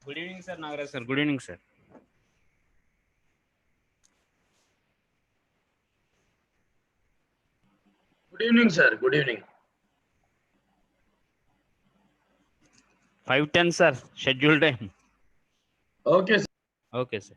Good evening, sir. Nagaraj sir. Good evening, sir. Good evening, sir. Good evening. 5:10, sir. Schedule time. Okay, sir. Okay, sir.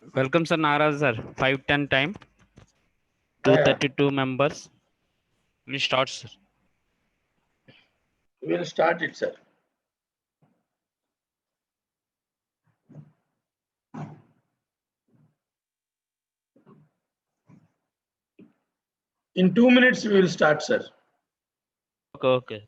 Welcome, sir. Nagaraj, sir. 5:10 time. Yeah. 232 members. We start, sir. We'll start it, sir. In 2 minutes, we will start, sir. Okay.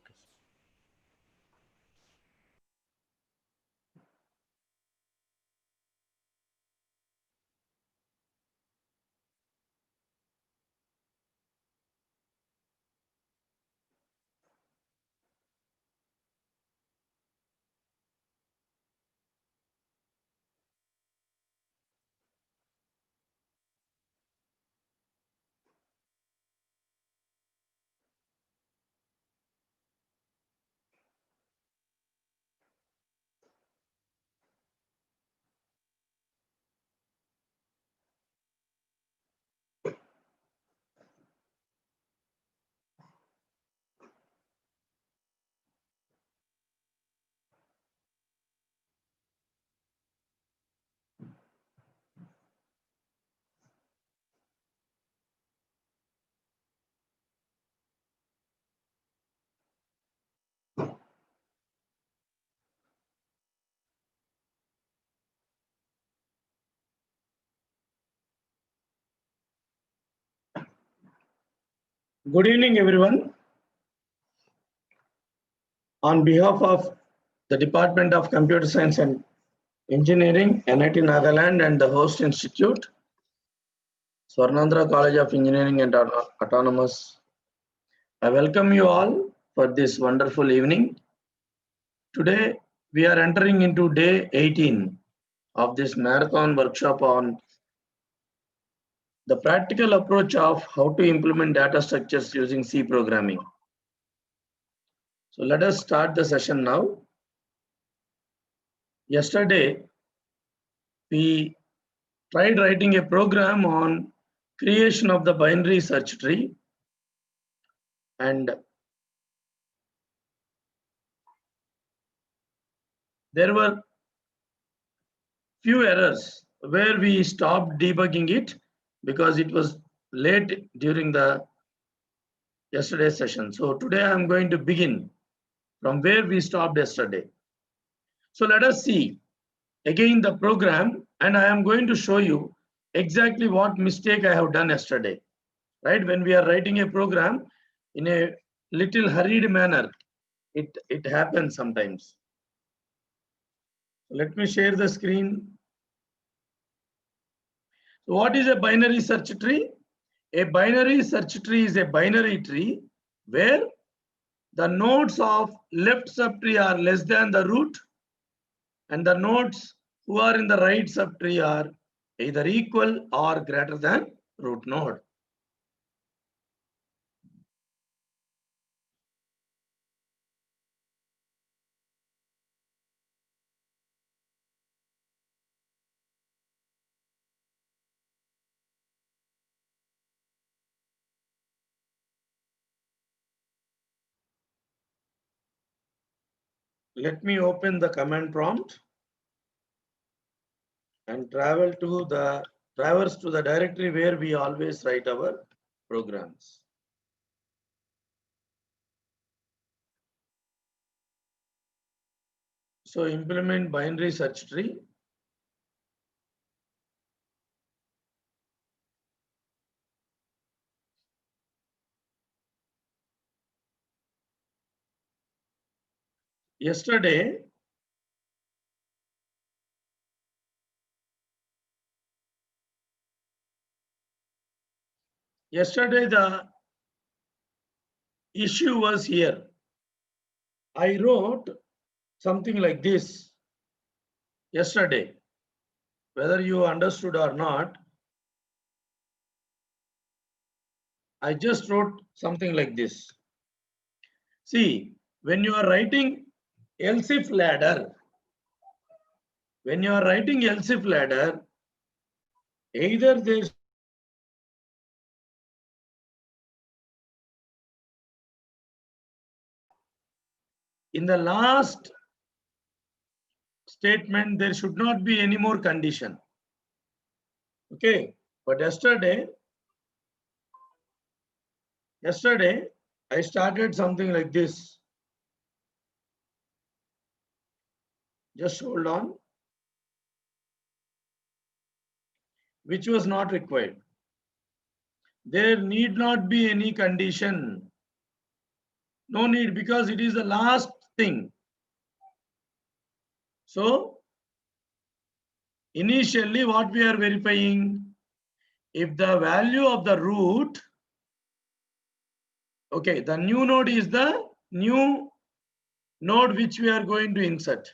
Good evening, everyone. On behalf of the Department of Computer Science and Engineering, NIT Nagaland, and the host institute, Swarnandra College of Engineering and Autonomous, I welcome you all for this wonderful evening. Today, we are entering into day 18 of this marathon workshop on the practical approach of how to implement data structures using C programming. So let us start the session now. Yesterday, we tried writing a program on creation of the binary search tree, and there were few errors where we stopped debugging it because it was late during the yesterday's session. So today I'm going to begin from where we stopped yesterday. So let us see again the program, and I am going to show you exactly what mistake I have done yesterday. Right? When we are writing a program in a little hurried manner, it happens sometimes. Let me share the screen. So what is a binary search tree? A binary search tree is a binary tree where the nodes of left subtree are less than the root, and the nodes who are in the right subtree are either equal or greater than root node. Let me open the command prompt and traverse to the directory where we always write our programs. So implement binary search tree. Yesterday, the issue was here. I wrote something like this yesterday. Whether you understood or not, I just wrote something like this. See, when you are writing else if ladder, either there's in the last statement, there should not be any more condition. Okay, but yesterday I started something like this. Just hold on. Which was not required. There need not be any condition. No need, because it is the last thing. So initially what we are verifying, if the value of the root, okay, the new node is the new node which we are going to insert.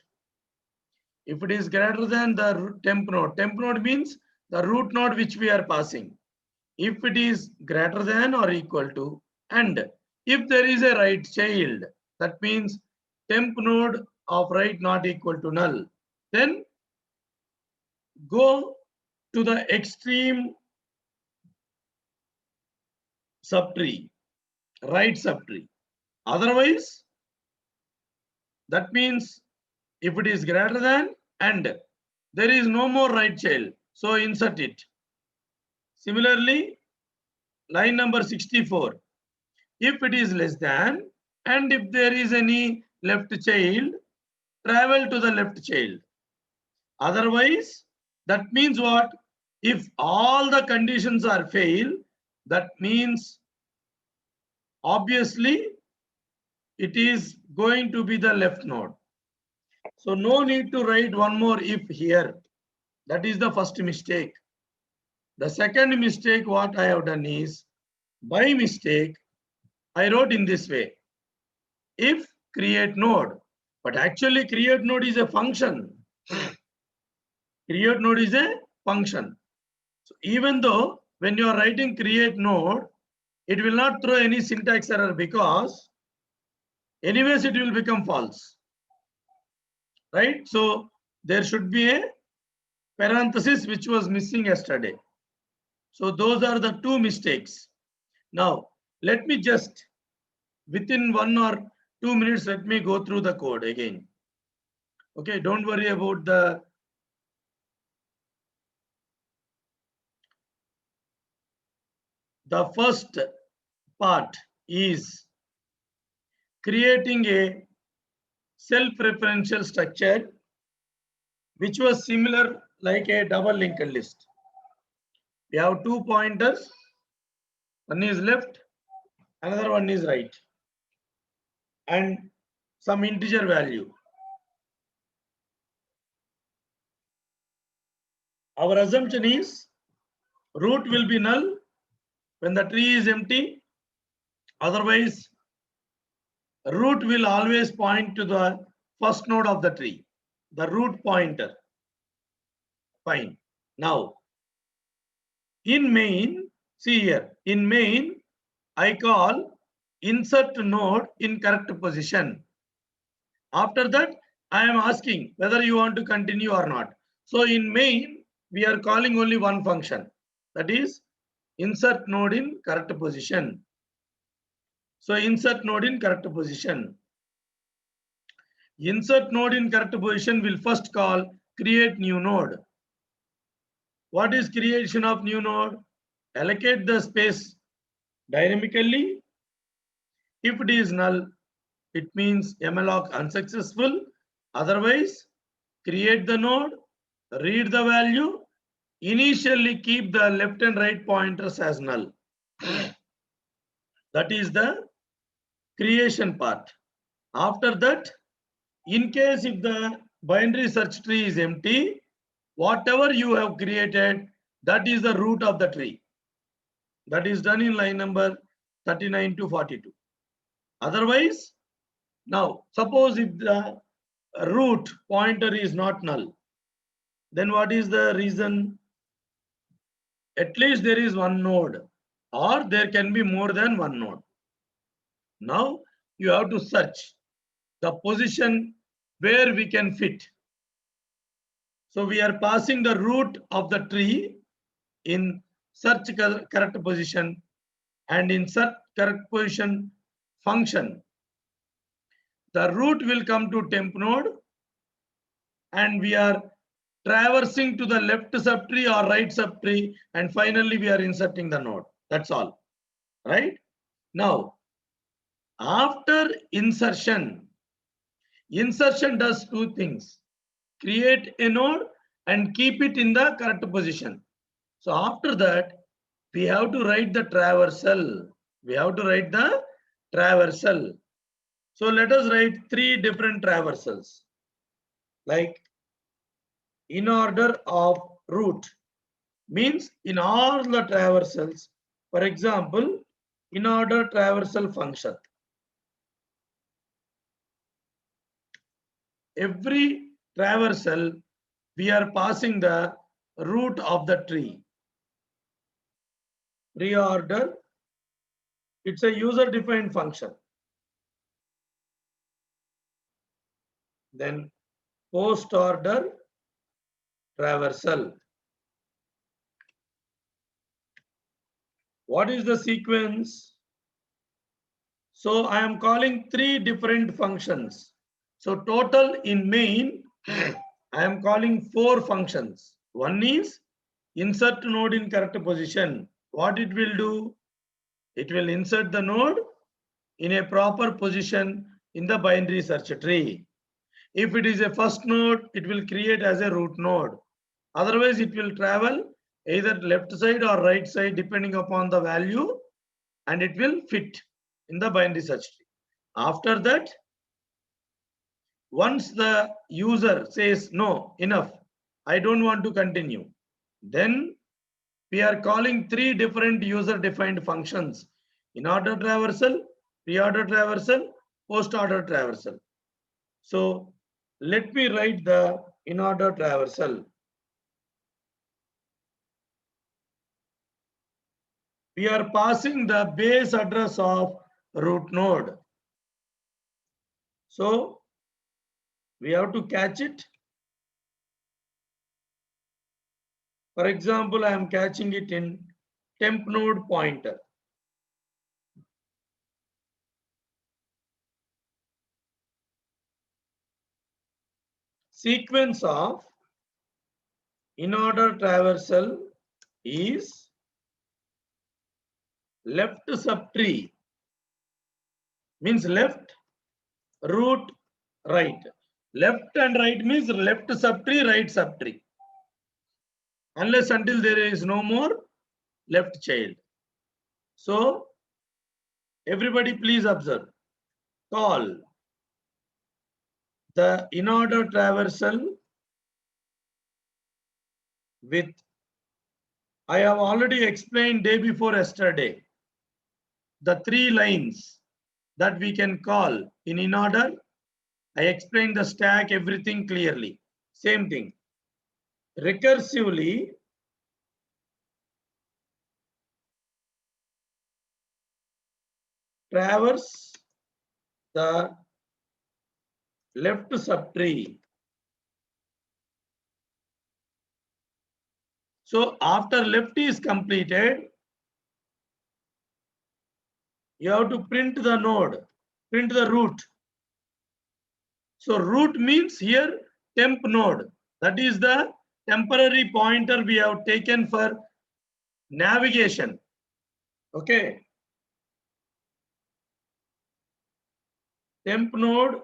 If it is greater than the temp node means the root node which we are passing. If it is greater than or equal to, and if there is a right child, that means temp node of right not equal to null, then go to the extreme subtree, right subtree. Otherwise, that means if it is greater than and there is no more right child, so insert it. Similarly, line number 64, if it is less than and if there is any left child, travel to the left child. Otherwise, that means what? If all the conditions are fail, that means obviously it is going to be the left node. So no need to write one more if here. That is the first mistake. The second mistake what I have done is, by mistake, I wrote in this way. If create node, but actually create node is a function. Create node is a function. So even though when you are writing create node, it will not throw any syntax error because anyways it will become false. Right? So there should be a parenthesis which was missing yesterday. So those are the two mistakes. Now let me just within 1 or 2 minutes, let me go through the code again. Okay, don't worry about the first part is creating a self-referential structure which was similar like a double linked list. We have two pointers, one is left, another one is right, and some integer value. Our assumption is root will be null when the tree is empty. Otherwise, root will always point to the first node of the tree, the root pointer. Fine. Now, in main, see here, in main, I call insert node in correct position. After that, I am asking whether you want to continue or not. So in main, we are calling only one function, that is insert node in correct position. So insert node in correct position. Insert node in correct position will first call create new node. What is creation of new node? Allocate the space dynamically. If it is null, it means malloc unsuccessful. Otherwise, create the node, read the value, initially keep the left and right pointers as null. That is the creation part. After that, in case if the binary search tree is empty, whatever you have created, that is the root of the tree. That is done in line number 39 to 42. Otherwise, now suppose if the root pointer is not null, then what is the reason? At least there is one node, or there can be more than one node. Now you have to search the position where we can fit. So we are passing the root of the tree in search correct position and in search correct position function. The root will come to temp node and we are traversing to the left subtree or right subtree, and finally we are inserting the node. That's all, right? Now, after insertion does two things: create a node and keep it in the correct position. So after that, we have to write the traversal. So let us write three different traversals, like in order of root, means in all the traversals. For example, in order traversal function. Every traversal, we are passing the root of the tree. Reorder, it's a user defined function. Then post order traversal. What is the sequence? So I am calling three different functions. So total in main, I am calling four functions. One is insert node in correct position. What it will do? It will insert the node in a proper position in the binary search tree. If it is a first node, it will create as a root node. Otherwise, it will travel either left side or right side depending upon the value, and it will fit in the binary search tree. After that, once the user says no, enough, I don't want to continue, then we are calling three different user defined functions: in order traversal, pre-order traversal, post order traversal. So let me write the in order traversal. We are passing the base address of root node. So we have to catch it. For example, I am catching it in temp node pointer. Sequence of in order traversal is left subtree, means left, root, right. Left and right means left subtree, right subtree, unless until there is no more left child. So everybody please observe. Call the in order traversal with, I have already explained day before yesterday, the three lines that we can call in order. I explained the stack, everything clearly. Same thing. Recursively, traverse the left subtree. So after left is completed, you have to print the node, print the root. So root means here temp node. That is the temporary pointer we have taken for navigation. Okay. Temp node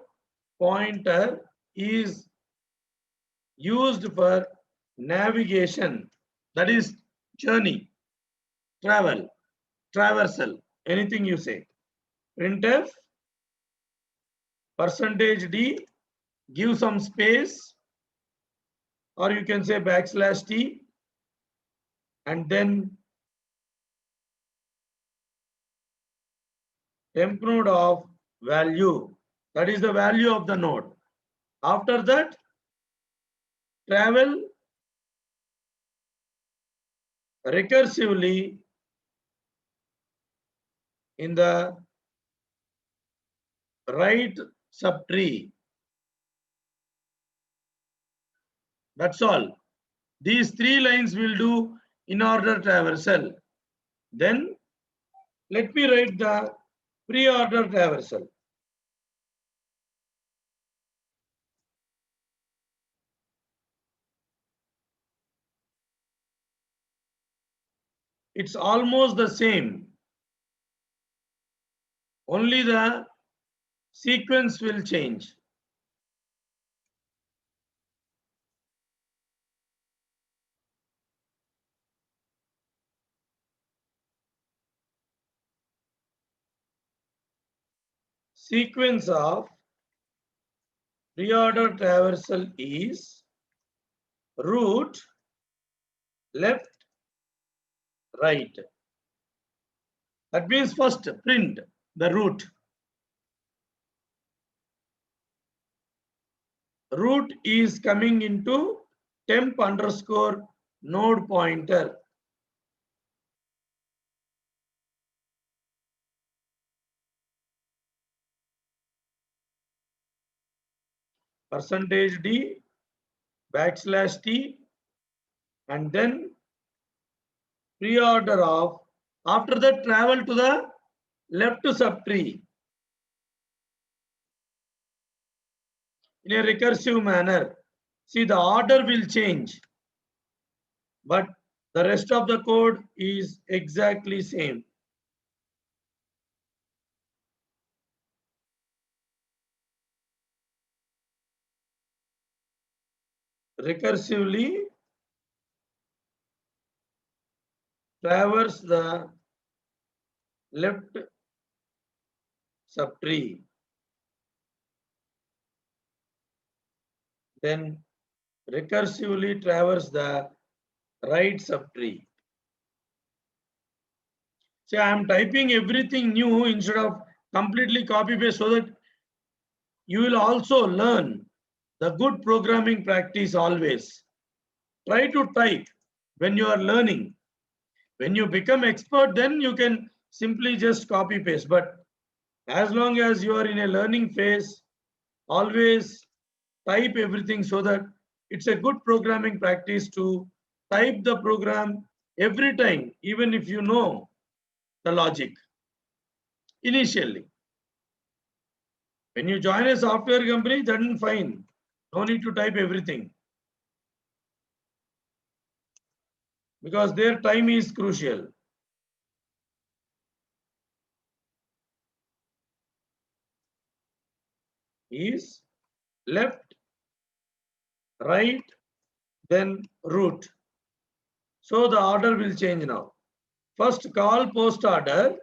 pointer is used for navigation. That is journey, travel, traversal, anything you say. Printf %d, give some space, or you can say \t, and then temp node of value. That is the value of the node. After that, travel recursively in the right subtree. That's all. These three lines will do in order traversal. Then let me write the pre-order traversal. It's almost the same. Only the sequence will change. Sequence of reorder traversal is root, left, right. That means first print the root. Root is coming into temp underscore node pointer. Percentage D backslash T and then pre-order of, after that travel to the left subtree in a recursive manner. See, the order will change, but the rest of the code is exactly same. Recursively traverse the left subtree, then recursively traverse the right subtree. See, I am typing everything new instead of completely copy paste so that you will also learn the good programming practice always. Try to type when you are learning. When you become expert, then you can simply just copy paste. But as long as you are in a learning phase, always type everything so that it's a good programming practice to type the program every time, even if you know the logic initially. When you join a software company, then fine. No need to type everything because their time is crucial. Is left, right, then root. So the order will change now. First call post order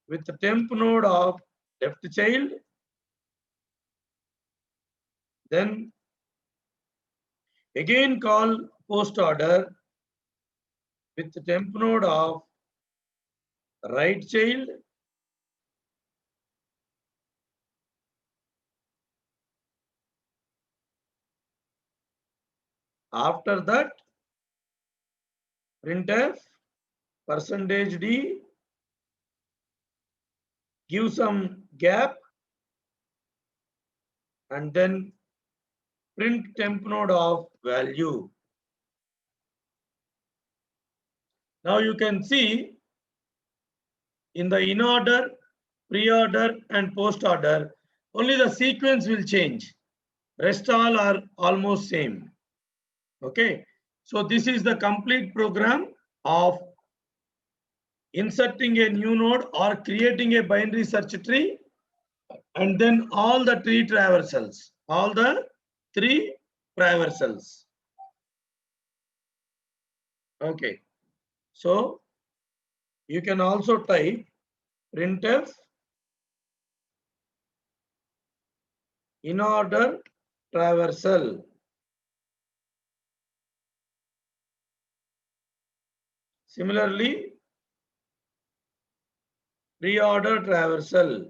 with the temp node of left child, then again call post order with the temp node of right child, after that printf percentage D, give some gap and then print temp node of value. Now you can see in the in order, pre-order and post order, only the sequence will change. Rest all are almost same. Okay. So this is the complete program of inserting a new node or creating a binary search tree and then all the tree traversals, all the three traversals. Okay. So you can also type printf in order traversal. Similarly, pre-order traversal.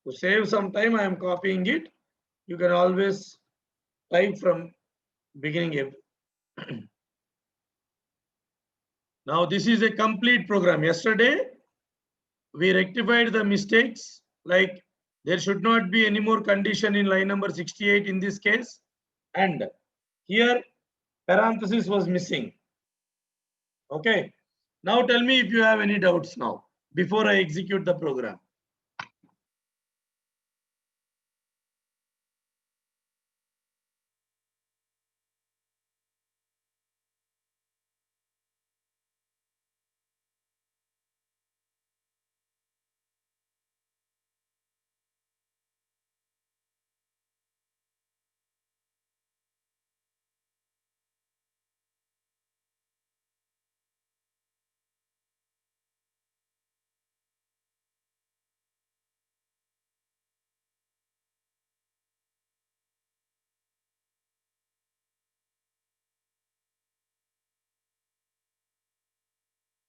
To save some time, I am copying it. You can always type from beginning. Now this is a complete program. Yesterday, we rectified the mistakes, like there should not be any more condition in line number 68 in this case. And here parenthesis was missing. Okay. Now tell me if you have any doubts now before I execute the program.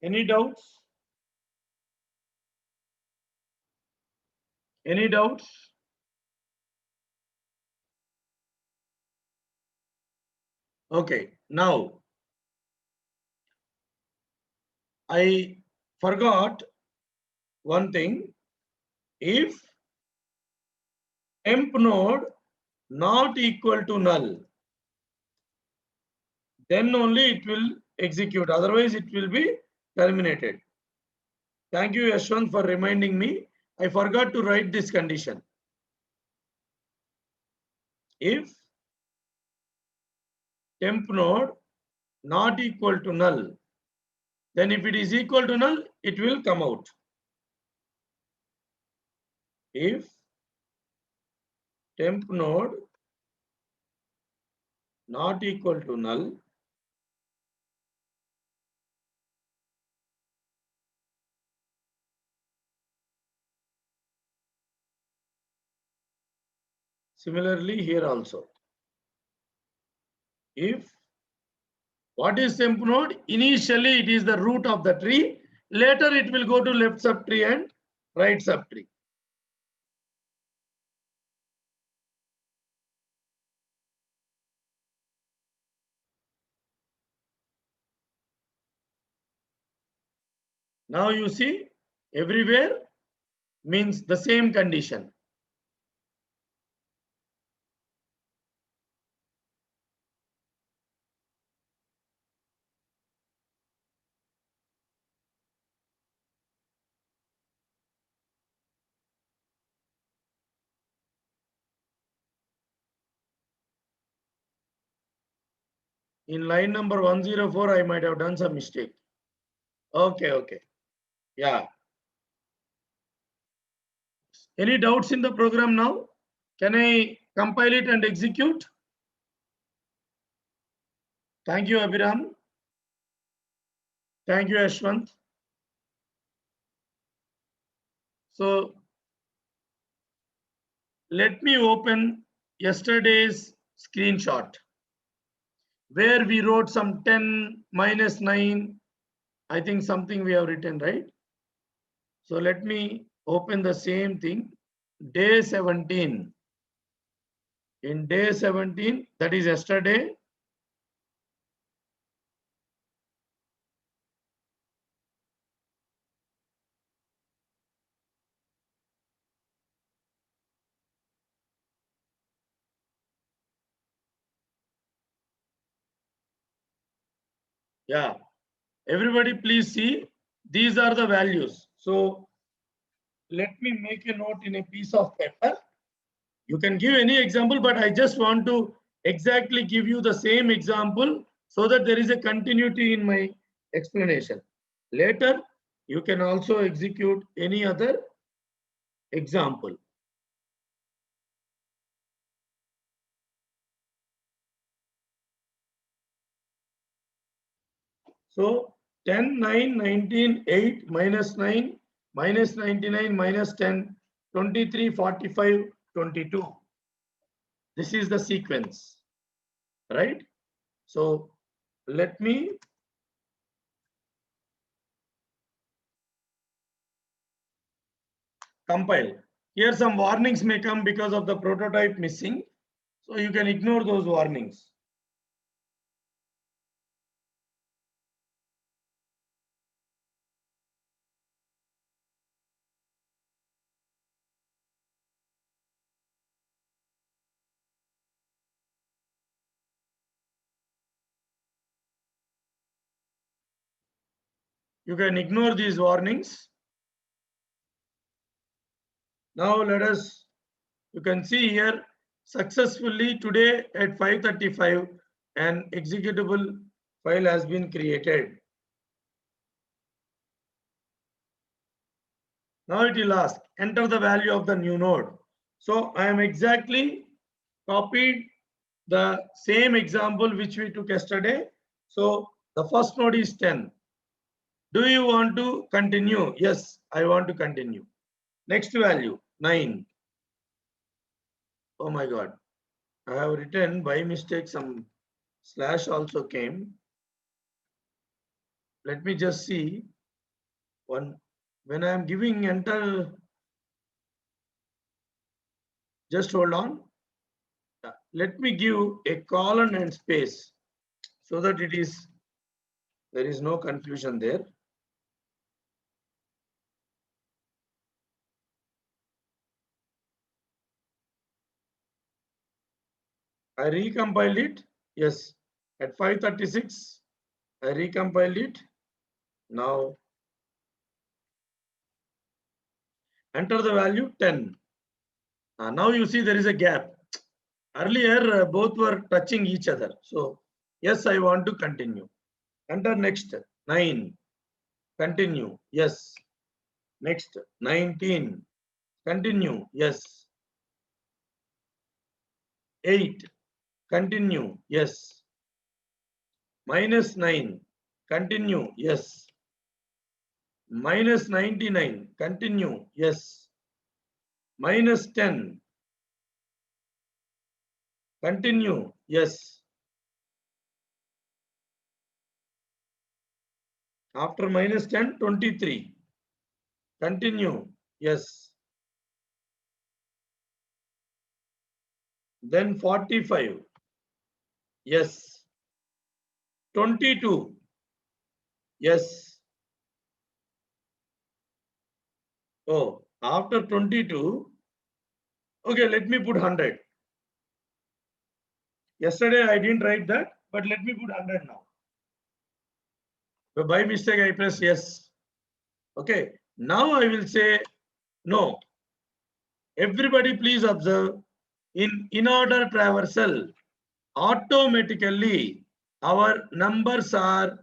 Any doubts? Any doubts? Okay, now I forgot one thing. If temp node not equal to null, then only it will execute. Otherwise, it will be terminated. Thank you, Yashwant, for reminding me. I forgot to write this condition. If temp node not equal to null, then if it is equal to null, it will come out. If temp node not equal to null, similarly here also. If what is temp node? Initially it is the root of the tree. Later it will go to left subtree and right subtree. Now you see everywhere means the same condition. In line number 104, I might have done some mistake. Okay. Yeah. Any doubts in the program now? Can I compile it and execute? Thank you, Abhiram. Thank you, Ashwant. So let me open yesterday's screenshot where we wrote some 10 minus 9. I think something we have written, right? So let me open the same thing. Day 17. In day 17, that is yesterday, yeah, everybody please see, these are the values. So let me make a note in a piece of paper. You can give any example, but I just want to exactly give you the same example so that there is a continuity in my explanation. Later, you can also execute any other example. So 10, 9, 19, 8, minus 9, minus 99, minus 10, 23, 45, 22. This is the sequence, right? So let me compile. Here some warnings may come because of the prototype missing. So you can ignore those warnings. You can ignore these warnings. Now let us, you can see here successfully today at 5:35 an executable file has been created. Now it will ask, enter the value of the new node. So I am exactly copied the same example which we took yesterday. So the first node is 10. Do you want to continue? Yes, I want to continue. Next value, 9. Oh my God. I have written by mistake some slash also came. let me just see one. When I am giving enter, just hold on. Let me give a colon and space so that there is no confusion there. I recompiled it. Yes, at 5:36, I recompiled it. Now enter the value 10. Now you see there is a gap. Earlier, both were touching each other. So, yes, I want to continue. Enter next, 9. Continue. Yes. Next, 19. Continue. Yes. 8. Continue. Yes. -9. Continue. Yes. -99. Continue. Yes. -10. Continue. Yes. After -10, 23. Continue. Yes. Then 45. Yes. 22. Yes. Oh, after 22. Okay, let me put 100. Yesterday I didn't write that, but let me put 100 now. So by mistake I press yes. Okay, now I will say no. Everybody please observe, in order traversal, automatically our numbers are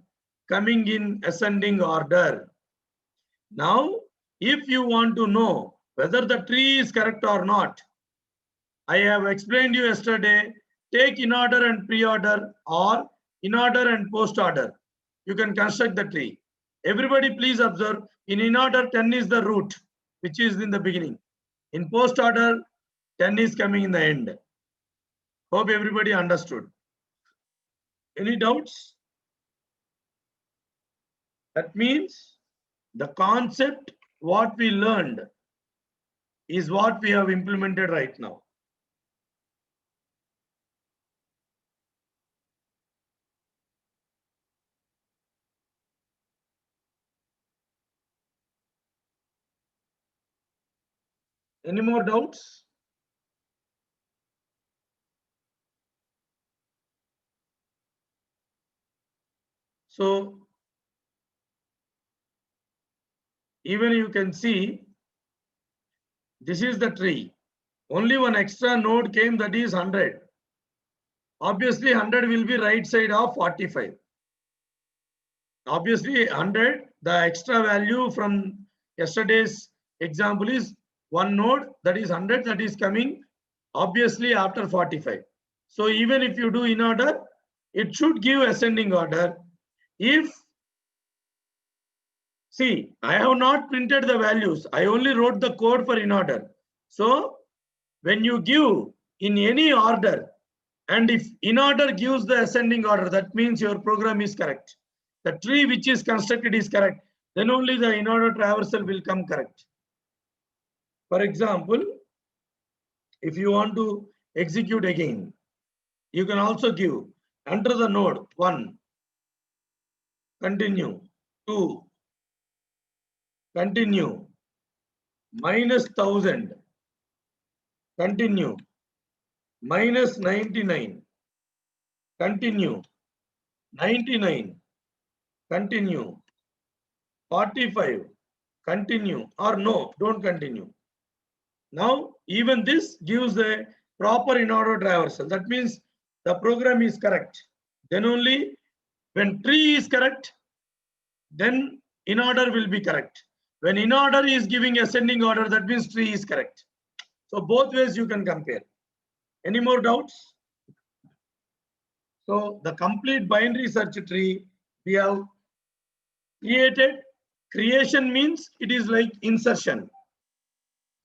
coming in ascending order. Now, if you want to know whether the tree is correct or not, I have explained you yesterday, take in order and pre-order or in order and post-order. You can construct the tree. Everybody please observe, in order 10 is the root, which is in the beginning. In post-order, 10 is coming in the end. Hope everybody understood. Any doubts? That means the concept, what we learned, is what we have implemented right now. Any more doubts? So even you can see, this is the tree. Only one extra node came, that is 100. Obviously 100 will be right side of 45. Obviously 100, the extra value from yesterday's example is one node, that is 100, that is coming obviously after 45. So even if you do in order, it should give ascending order. If, see, I have not printed the values, I only wrote the code for in order. So when you give in any order, and if in order gives the ascending order, that means your program is correct. The tree which is constructed is correct. Then only the in order traversal will come correct. For example, if you want to execute again, you can also give, enter the node 1, continue, 2, continue, -1000, continue, -99, continue, 99, continue, 45, continue, or no, don't continue. Now, even this gives a proper in order traversal. That means the program is correct. Then only when tree is correct, then in order will be correct. When in order is giving ascending order, that means tree is correct. So both ways you can compare. Any more doubts? So the complete binary search tree we have created. Creation means it is like insertion,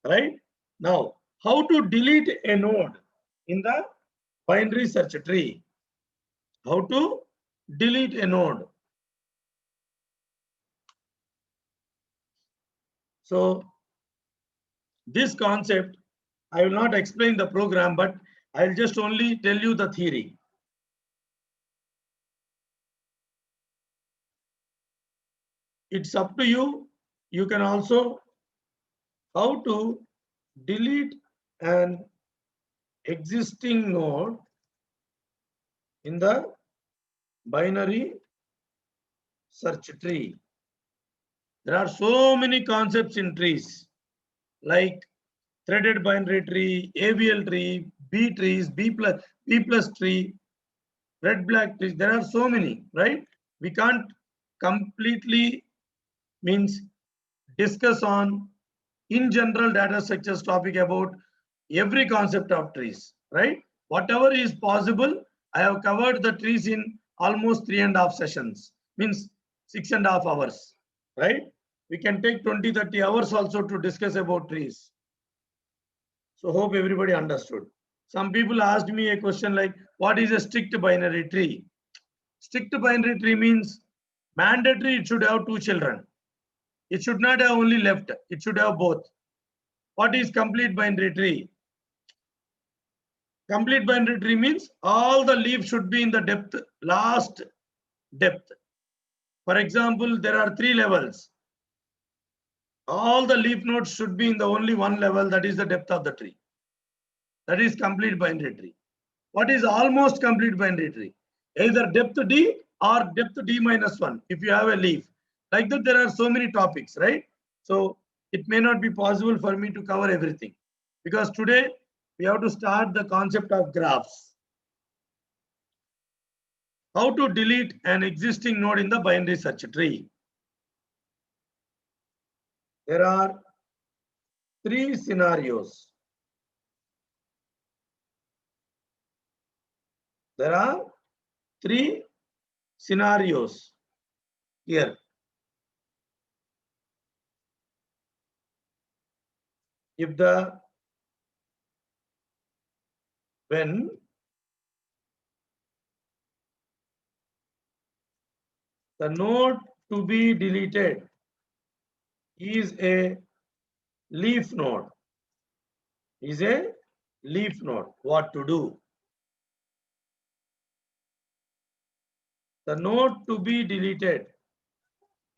right? Now, how to delete a node in the binary search tree? How to delete a node? So this concept, I will not explain the program, but I'll just only tell you the theory. It's up to you. You can also how to delete an existing node in the binary search tree. There are so many concepts in trees, like threaded binary tree, ABL tree, B trees, B plus tree, red black trees. There are so many, right? We can't completely means discuss on in general data structures topic about every concept of trees, right? Whatever is possible, I have covered the trees in almost 3.5 sessions, means 6.5 hours, right? We can take 20-30 hours also to discuss about trees. So hope everybody understood. Some people asked me a question like, what is a strict binary tree? Strict binary tree means mandatory it should have two children. It should not have only left, it should have both. What is complete binary tree? Complete binary tree means all the leaves should be in the depth, last depth. For example, there are 3 levels. All the leaf nodes should be in the only one level, that is the depth of the tree. That is complete binary tree. What is almost complete binary tree? Either depth D or depth D minus 1 if you have a leaf. Like that, there are so many topics, right? So it may not be possible for me to cover everything because today we have to start the concept of graphs. How to delete an existing node in the binary search tree? There are 3 scenarios. There are 3 scenarios here. If when the node to be deleted is a leaf node, what to do? The node to be deleted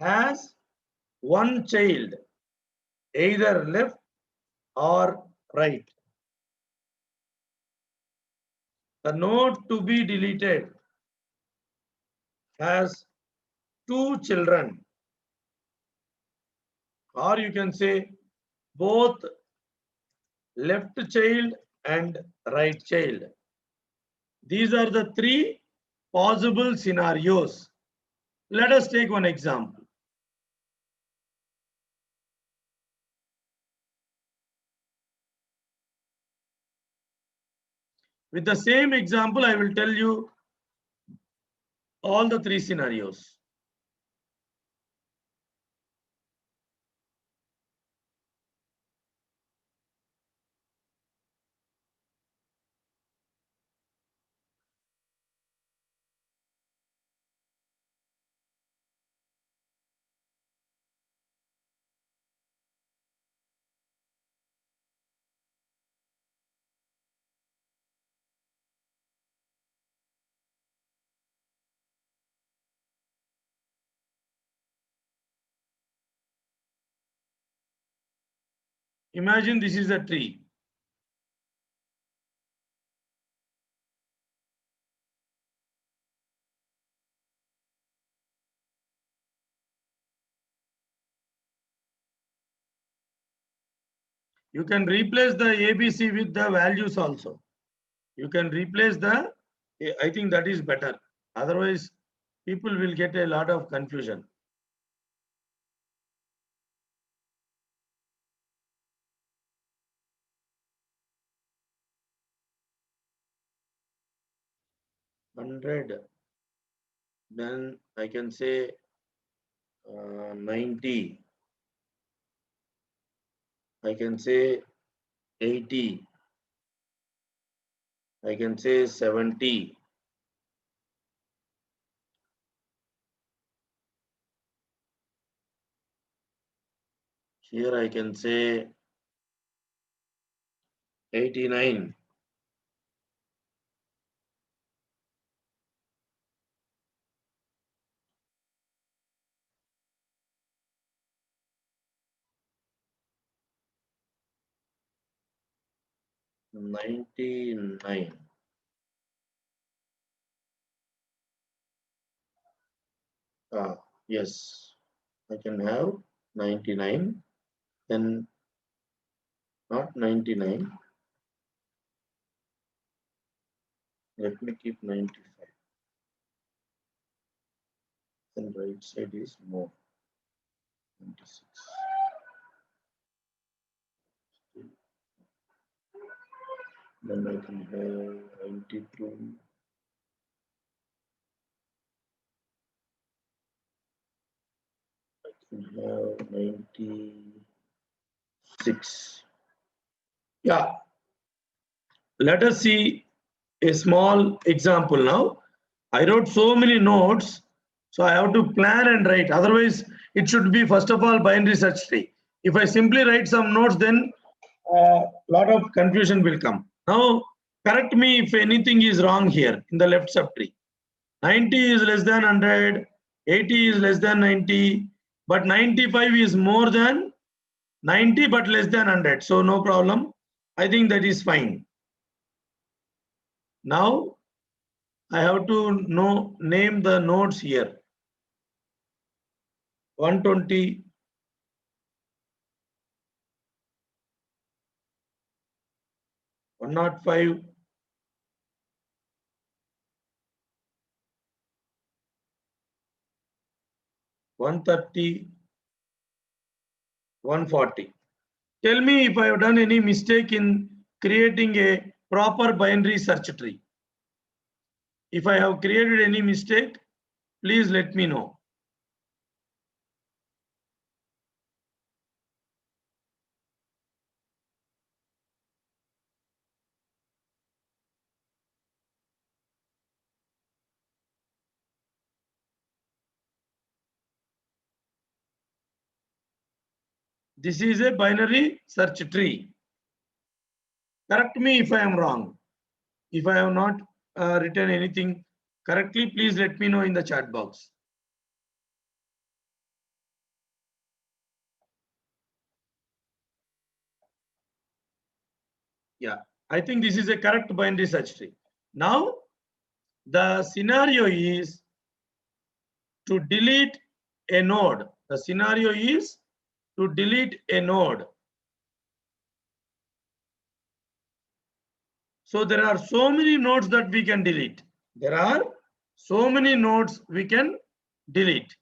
has one child, either left or right. The node to be deleted has 2 children, or you can say both left child and right child. These are the 3 possible scenarios. Let us take one example. With the same example, I will tell you all the 3 scenarios. Imagine this is a tree. You can replace the ABC with the values also. You can replace the, I think that is better. Otherwise, people will get a lot of confusion. Hundred, then I can say 90. I can say 80. I can say 70. Here I can say 89. $99. Yes, I can have 99, then not 99. Let me keep 95. Then right side is more. 96. Then I can have 92. I can have 96. Yeah, let us see a small example now. I wrote so many notes, so I have to plan and write. Otherwise, it should be first of all binary search tree. If I simply write some notes, then a lot of confusion will come. Now, correct me if anything is wrong here in the left subtree. 90 is less than 100, 80 is less than 90, but 95 is more than 90 but less than 100. So no problem. I think that is fine. Now I have to name the nodes here. 120, 105, 130, 140. Tell me if I have done any mistake in creating a proper binary search tree. If I have created any mistake, please let me know. This is a binary search tree. Correct me if I am wrong. If I have not written anything correctly, please let me know in the chat box. Yeah, I think this is a correct binary search tree. Now, the scenario is to delete a node. The scenario is to delete a node. So there are so many nodes that we can delete. There are so many nodes we can delete.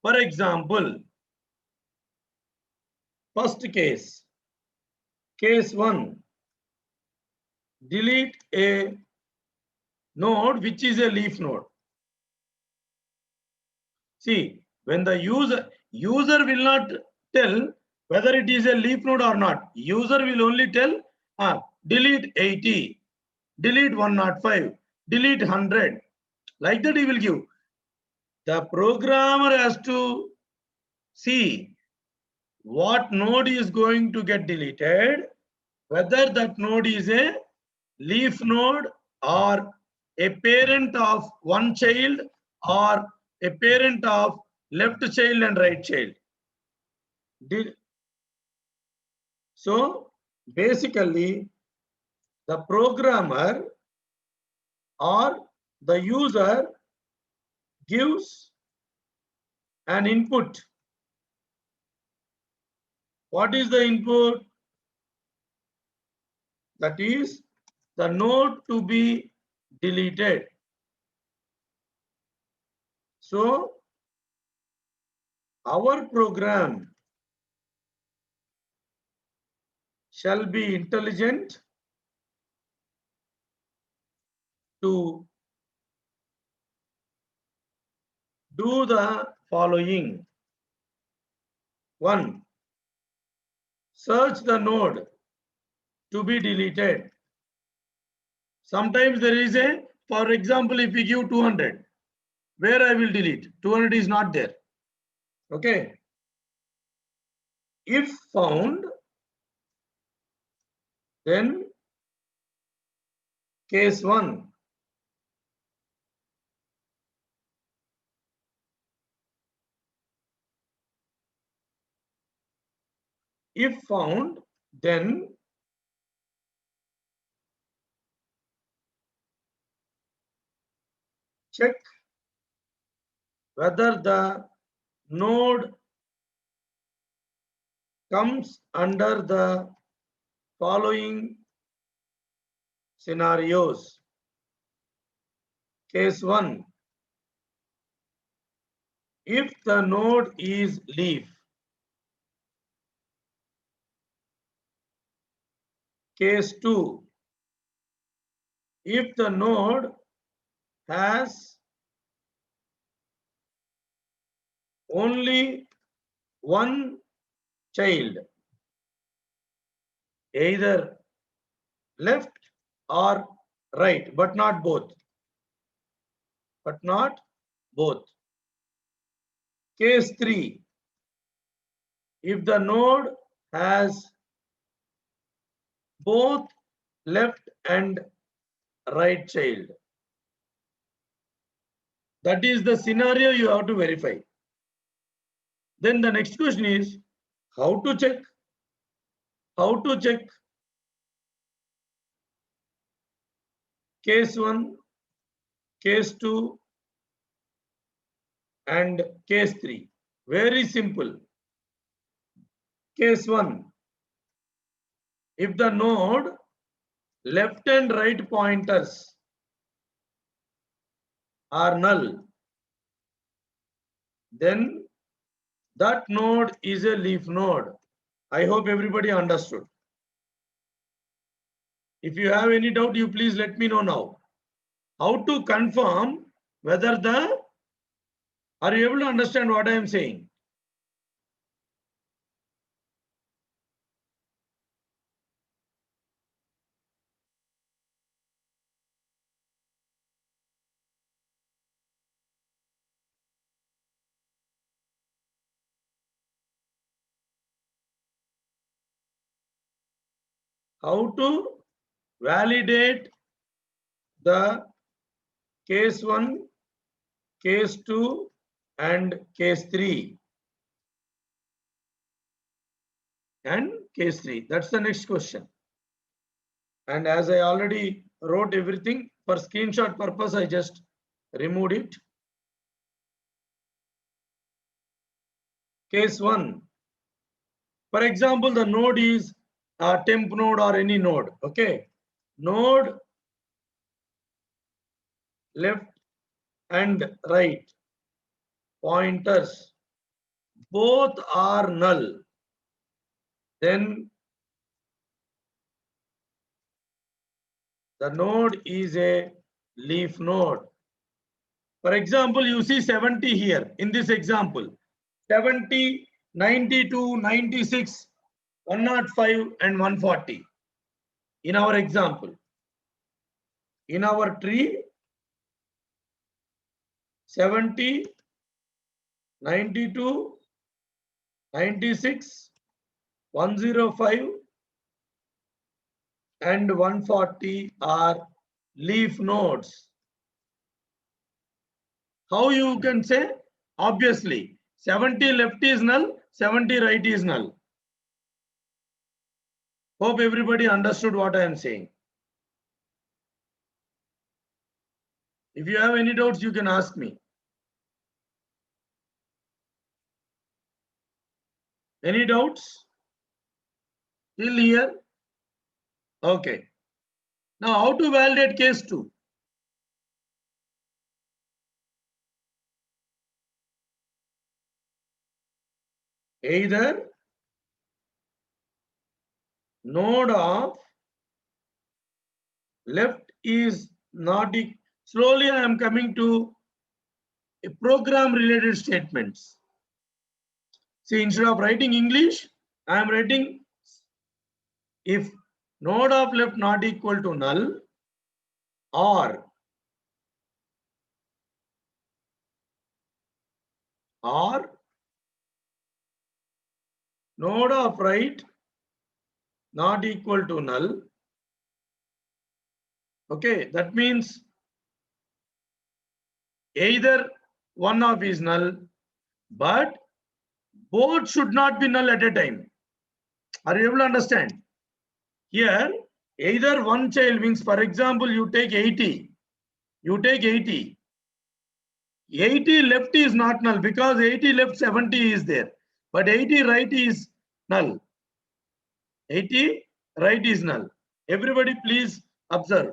For example, first case 1, delete a node which is a leaf node. See, when the user will not tell whether it is a leaf node or not. User will only tell delete 80, delete 105, delete 100. Like that he will give. The programmer has to see what node is going to get deleted, whether that node is a leaf node or a parent of one child or a parent of left child and right child. So basically the programmer or the user gives an input. What is the input? That is the node to be deleted. So our program shall be intelligent to do the following. 1. Search the node to be deleted. Sometimes there is a, for example, if we give 200, where I will delete? 200 is not there. Okay. If found, then case 1. If found, then check whether the node comes under the following scenarios. Case 1. If the node is leaf. Case 2. If the node has only one child, either left or right, but not both. But not both. Case 3. If the node has both left and right child. That is the scenario you have to verify. Then the next question is how to check? How to check? Case 1, case 2, and case 3. Very simple. Case 1. If the node left and right pointers are null, then that node is a leaf node. I hope everybody understood. If you have any doubt, you please let me know now. How to confirm whether the, are you able to understand what I am saying? How to validate the case 1, case 2, and case 3. And case 3. That's the next question. And as I already wrote everything, for screenshot purpose, I just removed it. Case 1. For example, the node is a temp node or any node. Okay. Node left and right pointers both are null. Then the node is a leaf node. For example, you see 70 here in this example. 70, 92, 96, 105 and 140 in our example. In our tree, 70, 92, 96, 105 and 140 are leaf nodes. How you can say? Obviously, 70 left is null, 70 right is null. Hope everybody understood what I am saying. If you have any doubts, you can ask me. Any doubts? Still here? Okay. Now, how to validate case 2? Either node of left is not equal. Slowly I am coming to a program related statements. See, instead of writing English, I am writing if node of left not equal to null or node of right not equal to null. Okay, that means either one of is null, but both should not be null at a time. Are you able to understand? Here, either one child means, for example, you take 80. You take 80. 80 left is not null because 80 left 70 is there. But 80 right is null. 80 right is null. Everybody please observe.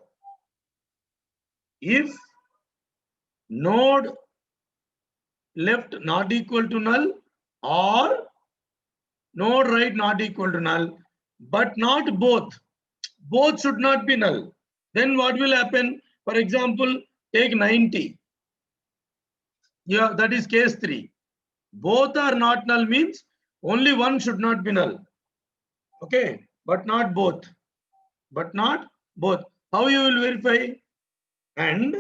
If node left not equal to null or node right not equal to null, but not both. Both should not be null. Then what will happen? For example, take 90. Yeah, that is case 3. Both are not null means only one should not be null. Okay, but not both. But not both. How you will verify? And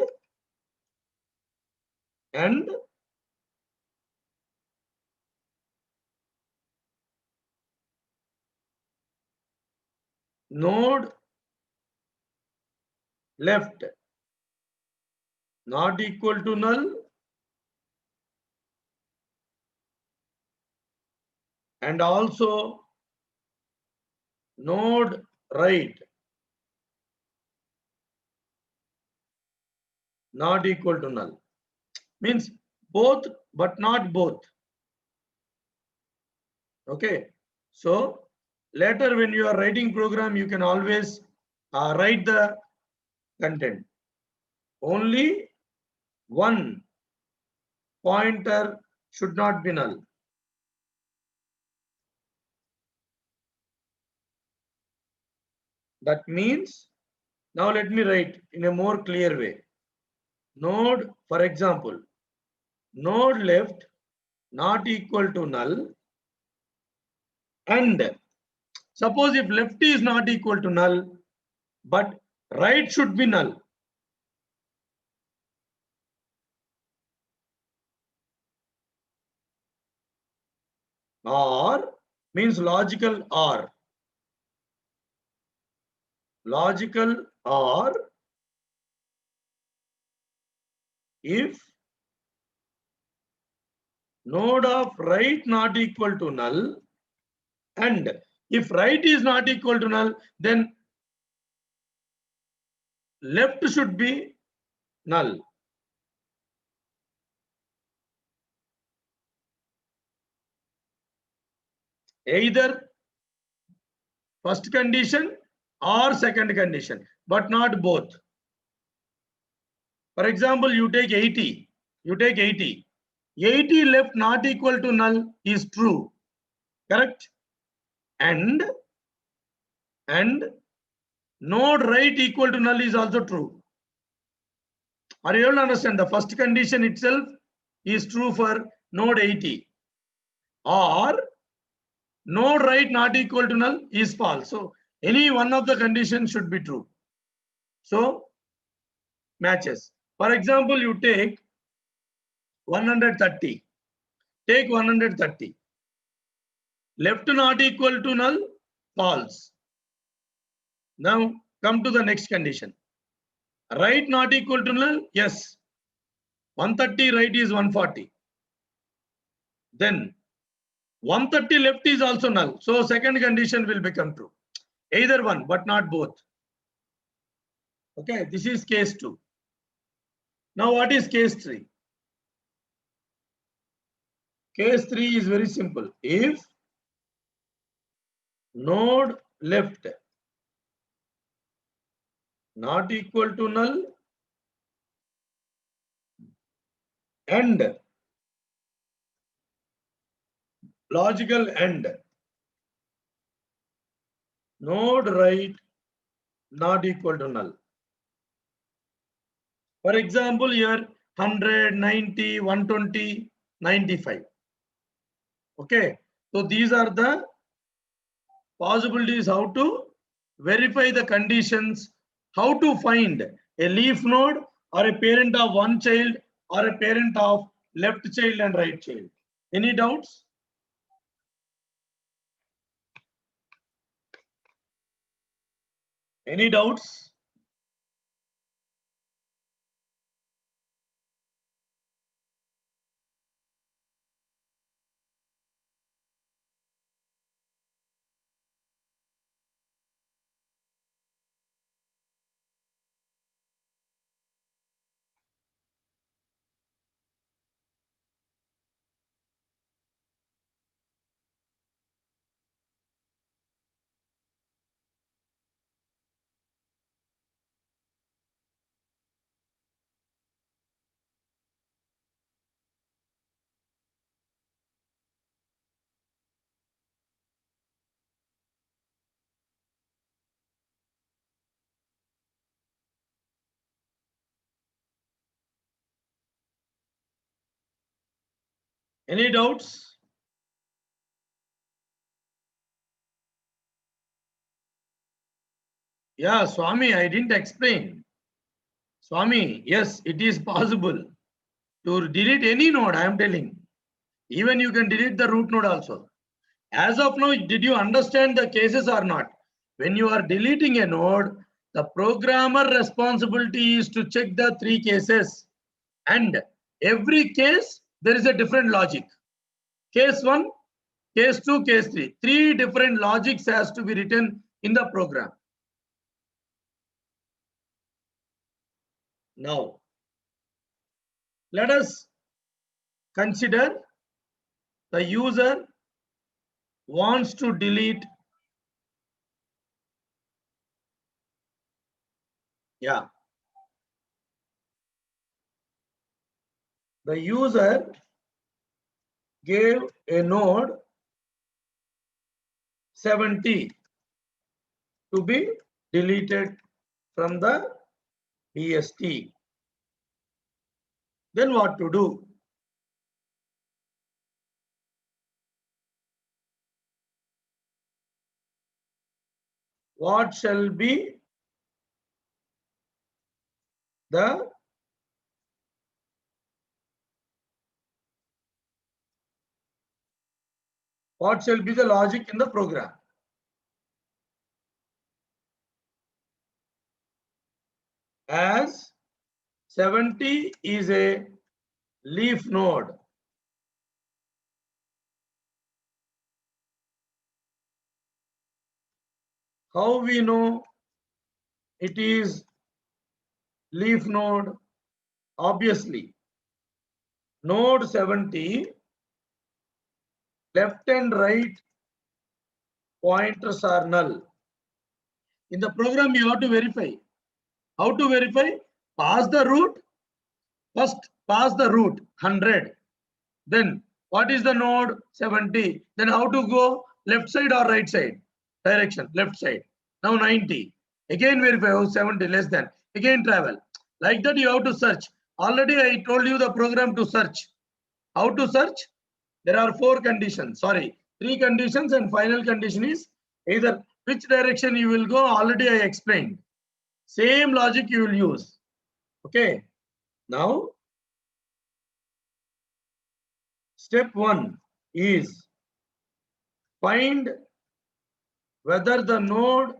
node left not equal to null and also node right not equal to null. Means both but not both. Okay, so later when you are writing program, you can always write the content. Only one pointer should not be null. That means, now let me write in a more clear way. Node, for example, node left not equal to null, and suppose if left is not equal to null, but right should be null. Or means logical or. Logical or if node of right not equal to null, and if right is not equal to null, then left should be null. Either first condition or second condition, but not both. For example, you take 80. You take 80. 80 left not equal to null is true. Correct? And node right equal to null is also true. Are you able to understand? The first condition itself is true for node 80. Or node right not equal to null is false. So any one of the conditions should be true. So matches. For example, you take 130. Take 130. Left not equal to null, false. Now come to the next condition. Right not equal to null, yes. 130 right is 140. Then 130 left is also null. So second condition will become true. Either one, but not both. Okay, this is case 2. Now what is case 3? Case 3 is very simple. If node left not equal to null and logical and node right not equal to null. For example, here 100, 90, 120, 95. Okay, so these are the possibilities how to verify the conditions, how to find a leaf node or a parent of one child or a parent of left child and right child. Any doubts? Any doubts? Any doubts? Yeah, Swami, I didn't explain. Swami, yes, it is possible to delete any node, I am telling. Even you can delete the root node also. As of now, did you understand the cases or not? When you are deleting a node, the programmer responsibility is to check the 3 cases. And every case, there is a different logic. Case 1, case 2, case 3. 3 different logics has to be written in the program. Now, let us consider the user wants to delete. Yeah. The user gave a node 70 to be deleted from the DST. Then what to do? What shall be the logic in the program? As 70 is a leaf node, how we know it is leaf node? Obviously, node 70, left and right pointers are null. In the program, you have to verify. How to verify? Pass the root. First, pass the root 100. Then, what is the node 70? Then, how to go left side or right side? Direction, left side. Now 90. Again, verify. Oh, 70 less than. Again, travel. Like that, you have to search. Already, I told you the program to search. How to search? There are 4 conditions. Sorry, 3 conditions, and final condition is either which direction you will go. Already, I explained. Same logic you will use. Okay. Now, step 1 is find whether the node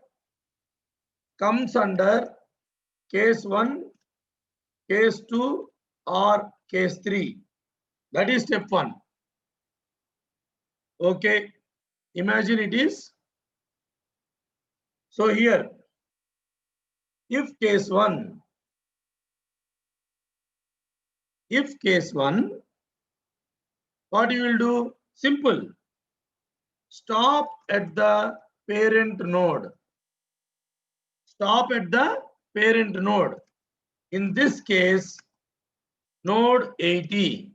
comes under case 1, case 2, or case 3. That is step 1. Okay. Imagine it is. So here, if case 1, what you will do? Simple. Stop at the parent node. Stop at the parent node. In this case, node 80.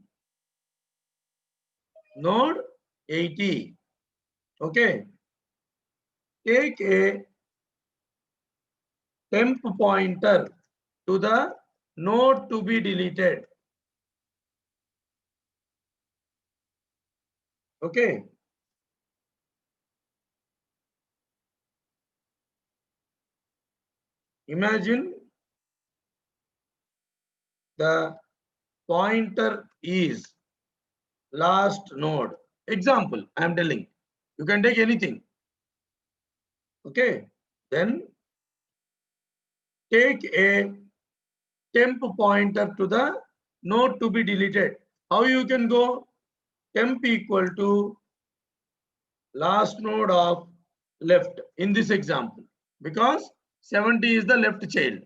Node 80. Okay. Take a temp pointer to the node to be deleted. Okay. Imagine the pointer is last node. Example, I am telling. You can take anything. Okay. Then take a temp pointer to the node to be deleted. How you can go? Temp equal to last node of left in this example, because 70 is the left child.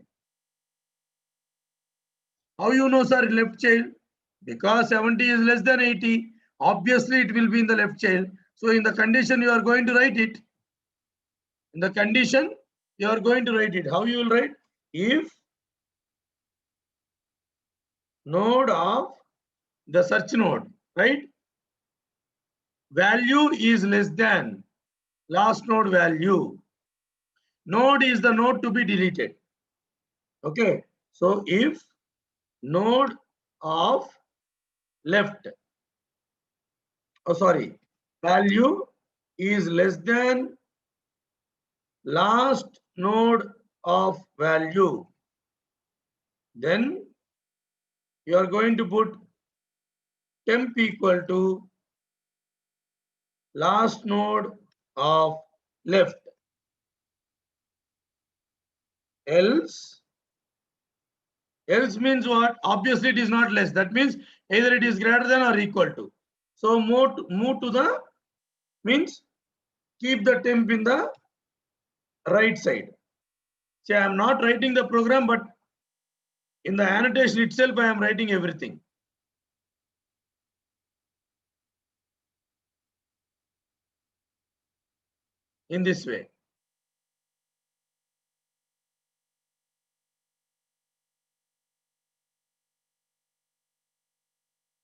How you know, sir, left child? Because 70 is less than 80. Obviously, it will be in the left child. So in the condition, you are going to write it. In the condition, you are going to write it. How you will write? If node of the search node, right? Value is less than last node value. Node is the node to be deleted. Okay. So if node of left, value is less than last node of value, then you are going to put temp equal to last node of left. Else means what? Obviously it is not less. That means either it is greater than or equal to. So move to the means keep the temp in the right side. See, I am not writing the program, but in the annotation itself, I am writing everything. In this way.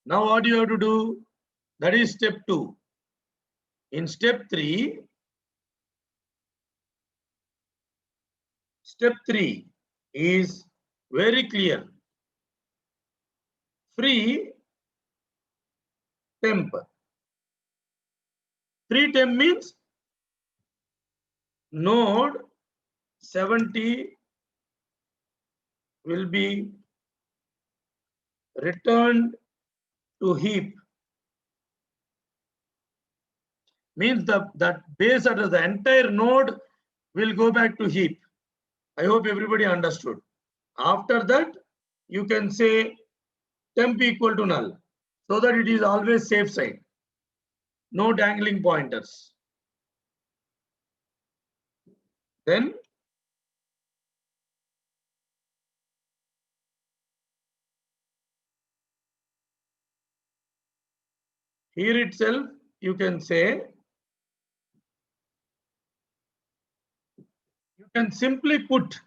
Now what you have to do? That is step 2. In step 3 is very clear. Free temp. Free temp means node 70 will be returned to heap. Means that base address, the entire node will go back to heap. I hope everybody understood. After that, you can say temp equal to null, so that it is always safe side. No dangling pointers. Then here itself you can say, you can simply put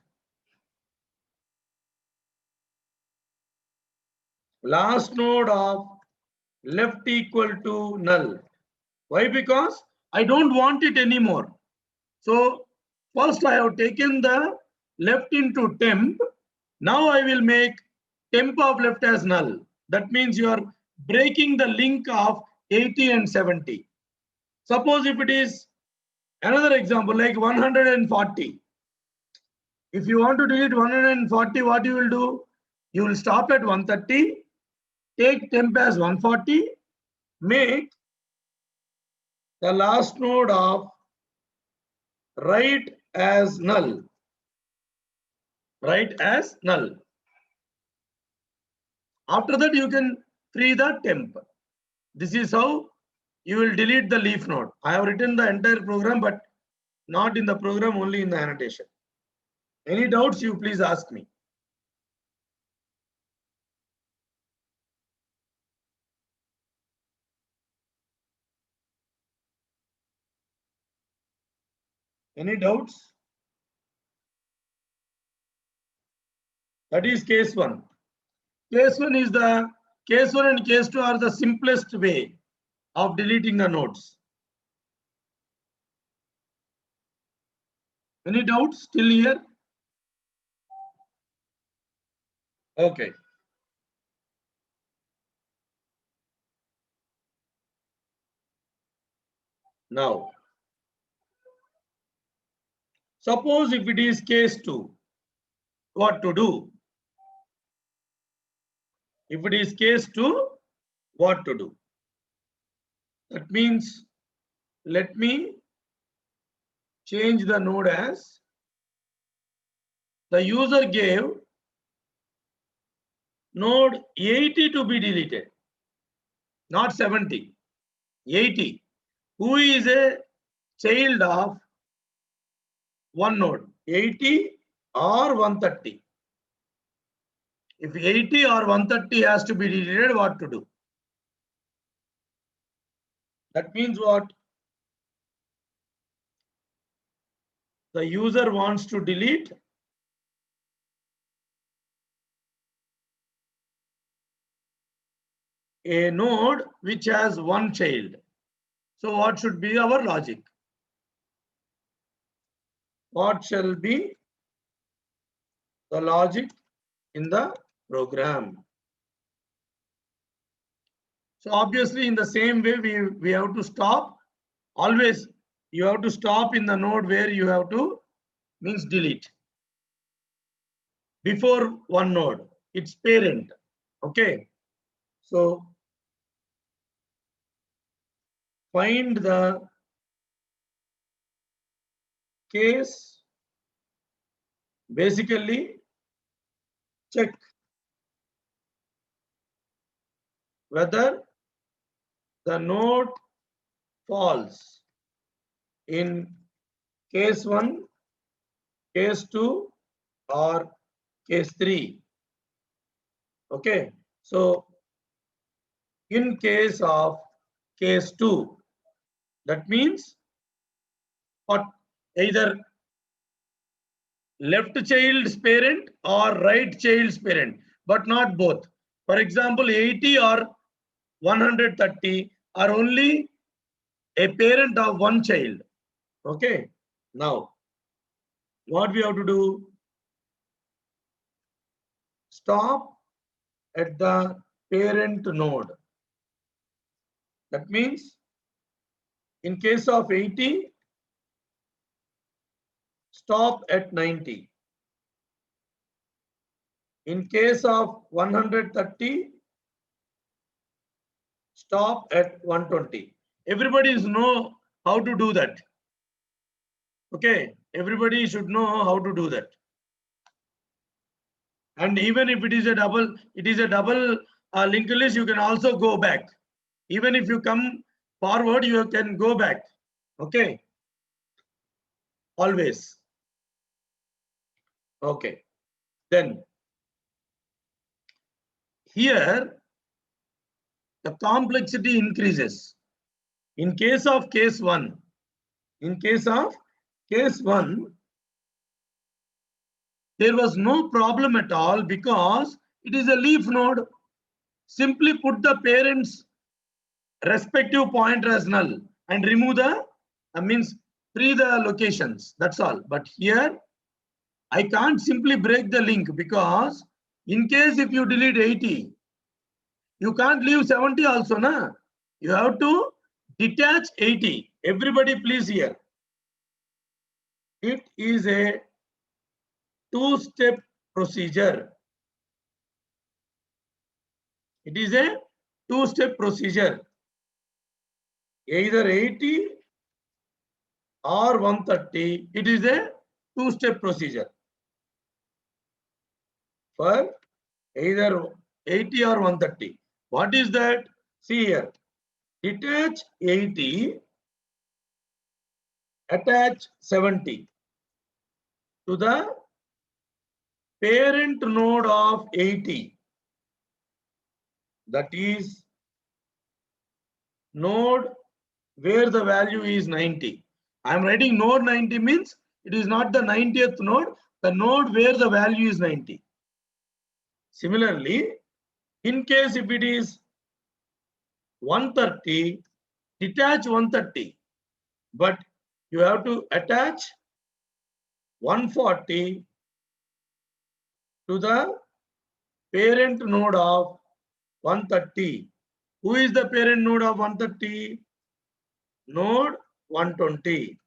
last node of left equal to null. Why? Because I don't want it anymore. So first I have taken the left into temp. Now I will make temp of left as null. That means you are breaking the link of 80 and 70. Suppose if it is another example like 140. If you want to delete 140, what you will do? You will stop at 130, take temp as 140, make the last node of right as null. Right as null. After that, you can free the temp. This is how you will delete the leaf node. I have written the entire program, but not in the program, only in the annotation. Any doubts, you please ask me. Any doubts? That is case 1. Case 1 is the case 1 and case 2 are the simplest way of deleting the nodes. Any doubts still here? Okay. Now, suppose if it is case 2, what to do? If it is case 2, what to do? That means, let me change the node as the user gave node 80 to be deleted, not 70, 80. Who is a child of one node, 80 or 130? If 80 or 130 has to be deleted, what to do? That means what? The user wants to delete a node which has one child. So what should be our logic? What shall be the logic in the program? So obviously in the same way we have to stop. Always you have to stop in the node where you have to means delete. Before one node, its parent. Okay. So find the case, basically check whether the node falls in case 1, case 2 or case 3. Okay. So in case of case 2, that means what? Either left child's parent or right child's parent, but not both. For example, 80 or 130 are only a parent of one child. Okay. Now, what we have to do? Stop at the parent node. That means in case of 80, stop at 90. In case of 130, stop at 120. Everybody know how to do that. Okay, everybody should know how to do that. And even if it is a double linked list, you can also go back. Even if you come forward, you can go back. Okay, always. Okay, then here the complexity increases. In case of case 1, there was no problem at all because it is a leaf node. Simply put the parents' respective pointer as null and remove the means free the locations. That's all. But here I can't simply break the link because in case if you delete 80, you can't leave 70 also, na? You have to detach 80. Everybody please hear. It is a two-step procedure. It is a two-step procedure. Either 80 or 130, it is a two-step procedure. For either 80 or 130. What is that? See here. Detach 80, attach 70 to the parent node of 80. That is node where the value is 90. I am writing node 90 means it is not the 90th node, the node where the value is 90. Similarly, in case if it is 130, detach 130, but you have to attach 140 to the parent node of 130. Who is the parent node of 130? Node 120.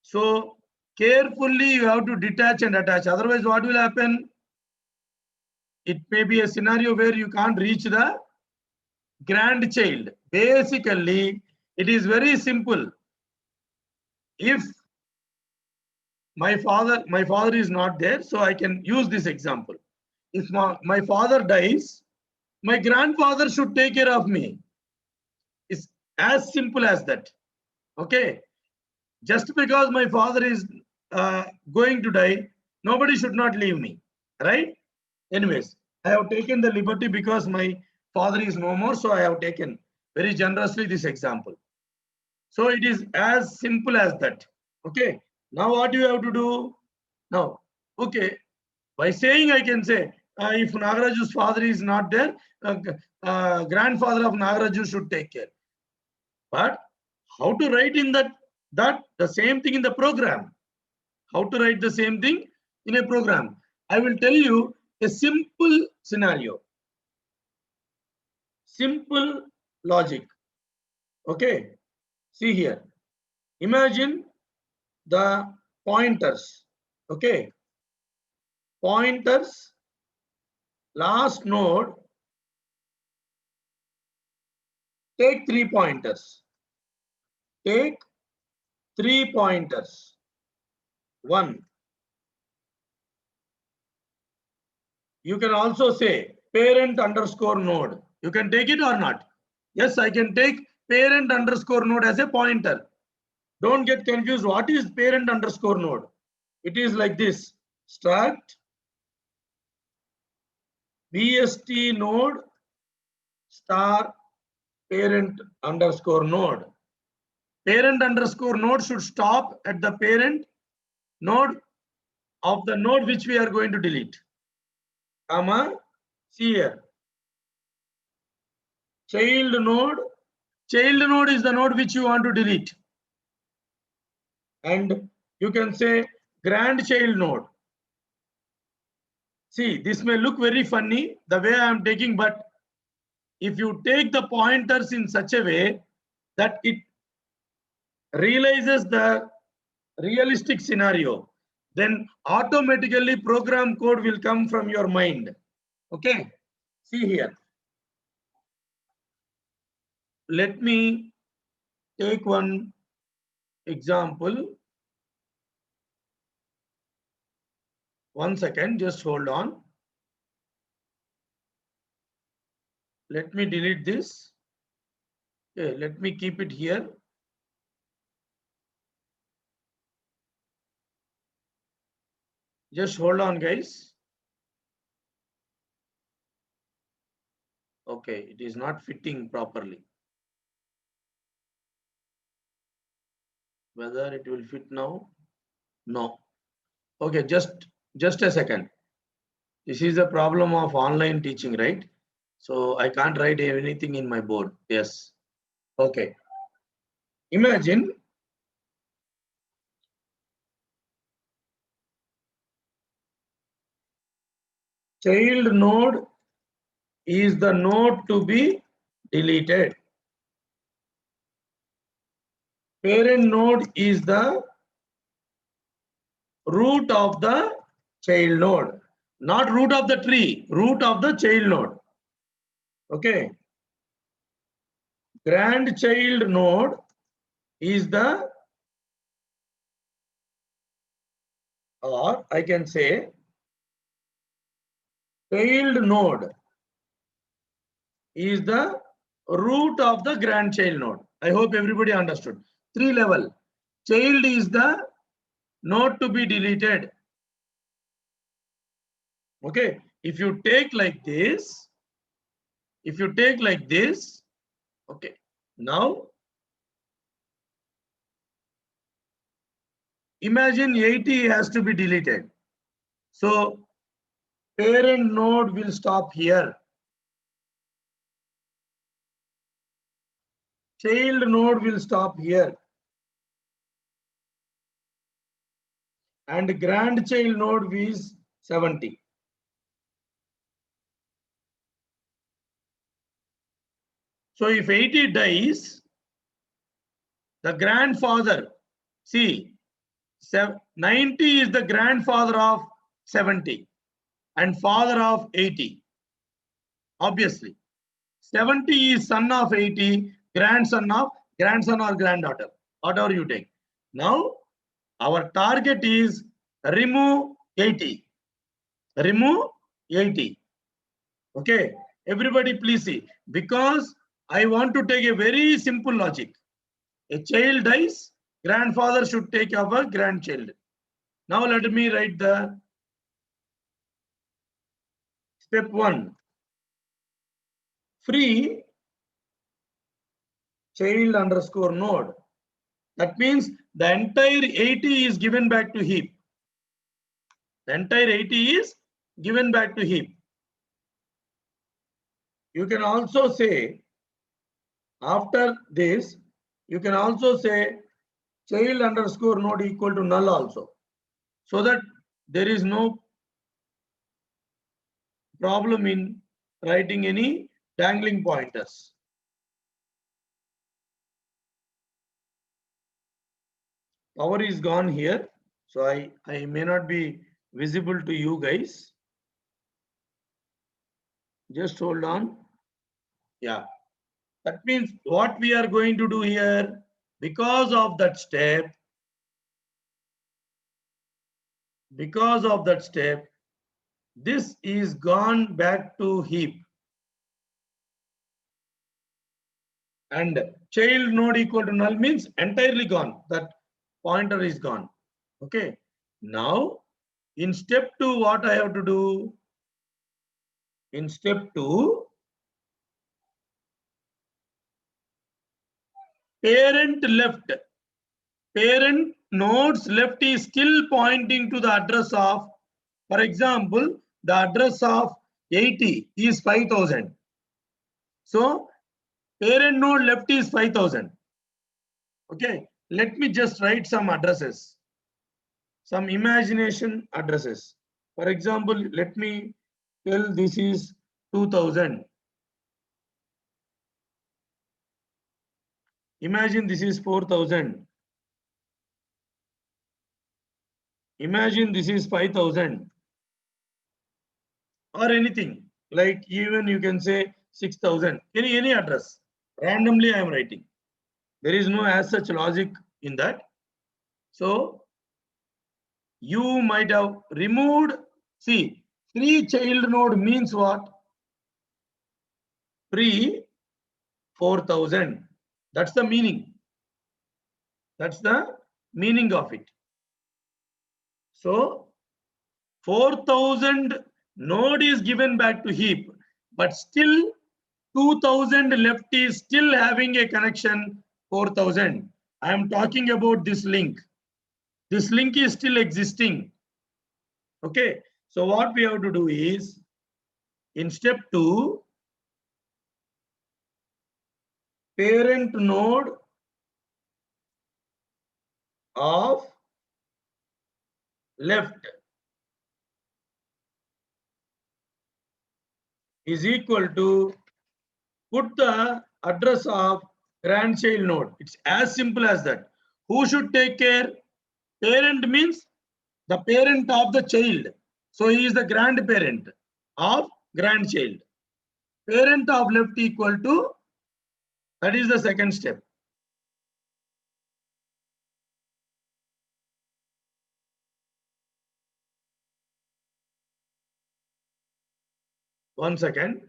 So carefully you have to detach and attach. Otherwise, what will happen? It may be a scenario where you can't reach the grandchild. Basically, it is very simple. If my father is not there, so I can use this example. If my father dies, my grandfather should take care of me. It's as simple as that. Okay. Just because my father is going to die, nobody should not leave me. Right? Anyways, I have taken the liberty because my father is no more, so I have taken very generously this example. So it is as simple as that. Okay. Now what you have to do? Now, okay, by saying I can say, if Nagaraju's father is not there, grandfather of Nagaraju should take care. But how to write in that the same thing in the program? How to write the same thing in a program? I will tell you a simple scenario. Simple logic. Okay. See here. Imagine the pointers. Okay. Pointers, last node, take 3 pointers. Take 3 pointers. 1. You can also say parent underscore node. You can take it or not? Yes, I can take parent underscore node as a pointer. Don't get confused. What is parent underscore node? It is like this. Struct BST node star parent underscore node. Parent underscore node should stop at the parent node of the node which we are going to delete. Comma, see here. Child node is the node which you want to delete. And you can say grandchild node. See, this may look very funny the way I am taking, but if you take the pointers in such a way that it realizes the realistic scenario, then automatically program code will come from your mind. Okay, see here. Let me take one example. 1 second, just hold on. Let me delete this. Okay, let me keep it here. Just hold on, guys. Okay, it is not fitting properly. Whether it will fit now? No. Okay, just a second. This is a problem of online teaching, right? So I can't write anything in my board. Yes. Okay. Imagine child node is the node to be deleted. Parent node is the root of the child node, not root of the tree, root of the child node. Okay. Grandchild node is the, or I can say child node is the root of the grandchild node. I hope everybody understood. 3 level. Child is the node to be deleted. Okay. If you take like this, okay. Now imagine 80 has to be deleted. So parent node will stop here. Child node will stop here. And grandchild node is 70. So if 80 dies, the grandfather, see, 90 is the grandfather of 70 and father of 80. Obviously, 70 is son of 80, grandson or granddaughter, whatever you take. Now, our target is remove 80. Remove 80. Okay, everybody please see. Because I want to take a very simple logic. A child dies, grandfather should take care of a grandchild. Now let me write the step 1. Free child underscore node. That means the entire 80 is given back to heap. The entire 80 is given back to heap. You can also say, after this, you can also say child underscore node equal to null also. So that there is no problem in writing any dangling pointers. Power is gone here. So I may not be visible to you guys. Just hold on. Yeah. That means what we are going to do here, because of that step, this is gone back to heap. And child node equal to null means entirely gone. That pointer is gone. Okay. Now, in step 2, what I have to do? In step 2, parent left. Parent nodes left is still pointing to the address of, for example, the address of 80 is 5000. So parent node left is 5000. Okay, let me just write some addresses, some imagination addresses. For example, let me tell this is 2000. Imagine this is 4000. Imagine this is 5000. Or anything, like even you can say 6000. Any address. Randomly I am writing. There is no as such logic in that. So you might have removed, see, free child node means what? Free 4000. That's the meaning. That's the meaning of it. So 4000 node is given back to heap, but still 2000 left is still having a connection 4000. I am talking about this link. This link is still existing. Okay. So what we have to do is, in step 2, parent node of left is equal to put the address of grandchild node. It's as simple as that. Who should take care? Parent means the parent of the child. So he is the grandparent of grandchild. Parent of left equal to, that is the second step. One second.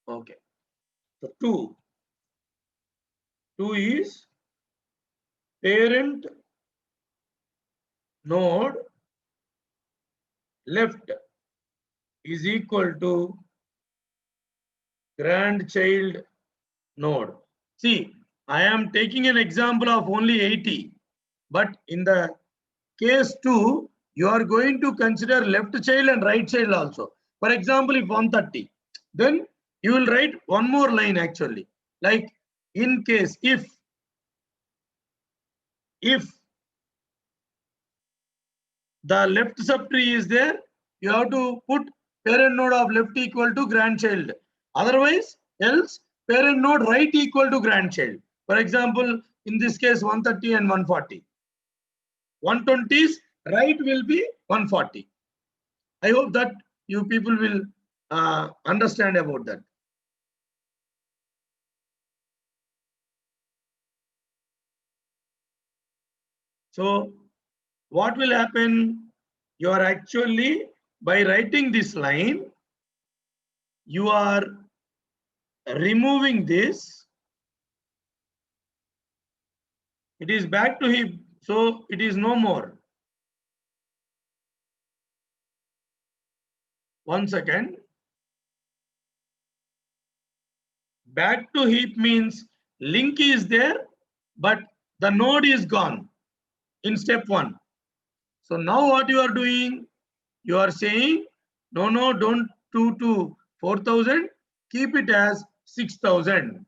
Okay. So 2 is parent node left is equal to grandchild node. See, I am taking an example of only 80, but in the case 2, you are going to consider left child and right child also. For example, if 130, then you will write one more line actually, like in case if the left subtree is there, you have to put parent node of left equal to grandchild. Otherwise, else parent node right equal to grandchild. For example, in this case 130 and 140. 120's right will be 140. I hope that you people will understand about that. So what will happen? You are actually, by writing this line, you are removing this. It is back to heap, so it is no more. 1 second. Back to heap means link is there, but the node is gone in step 1. So now what you are doing? You are saying, no, don't do to 4,000, keep it as 6,000.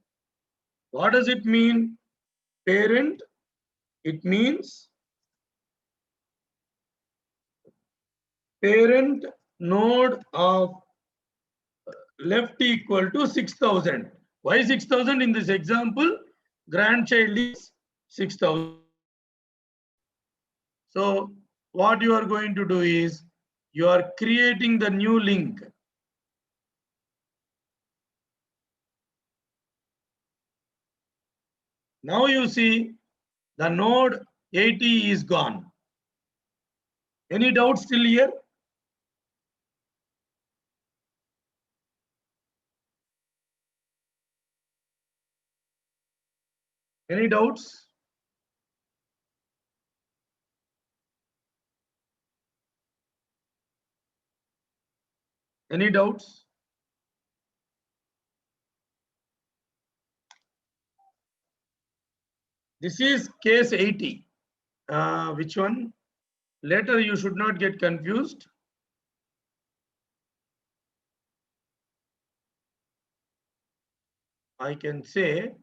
What does it mean? Parent, it means parent node of left equal to 6,000. Why 6,000 in this example? Grandchild is 6,000. So what you are going to do is you are creating the new link. Now you see the node 80 is gone. Any doubts still here? Any doubts? Any doubts? This is case 80. Which one? Later you should not get confused. I can say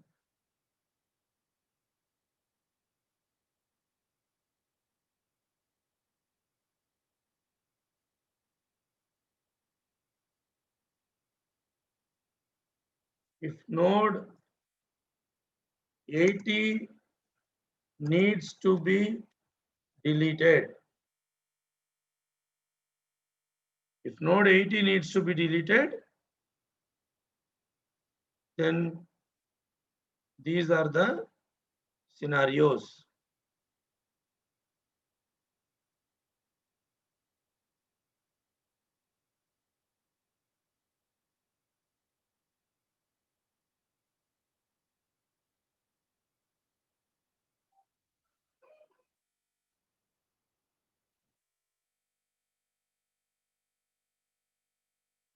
if node 80 needs to be deleted. If node 80 needs to be deleted, then these are the scenarios.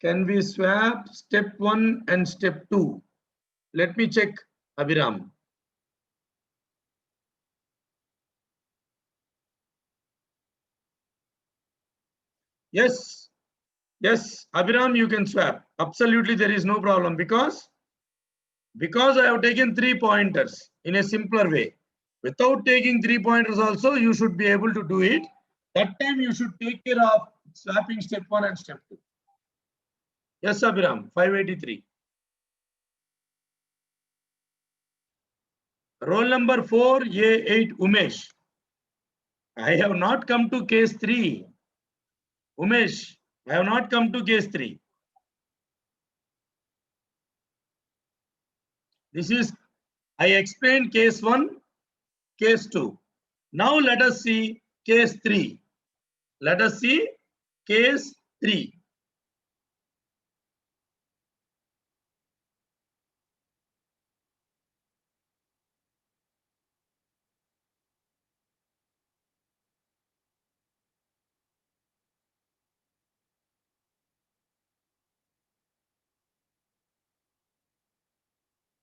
Can we swap step 1 and step 2? Let me check, Abhiram. Yes, Abhiram, you can swap. Absolutely, there is no problem because I have taken 3 pointers in a simpler way. Without taking 3 pointers also, you should be able to do it. That time you should take care of swapping step 1 and step 2. Yes, Abhiram, 583. Roll number 4A8, Umesh. I have not come to case 3. Umesh, I have not come to case 3. This is, I explained case 1, case 2. Now let us see case 3. Let us see case 3.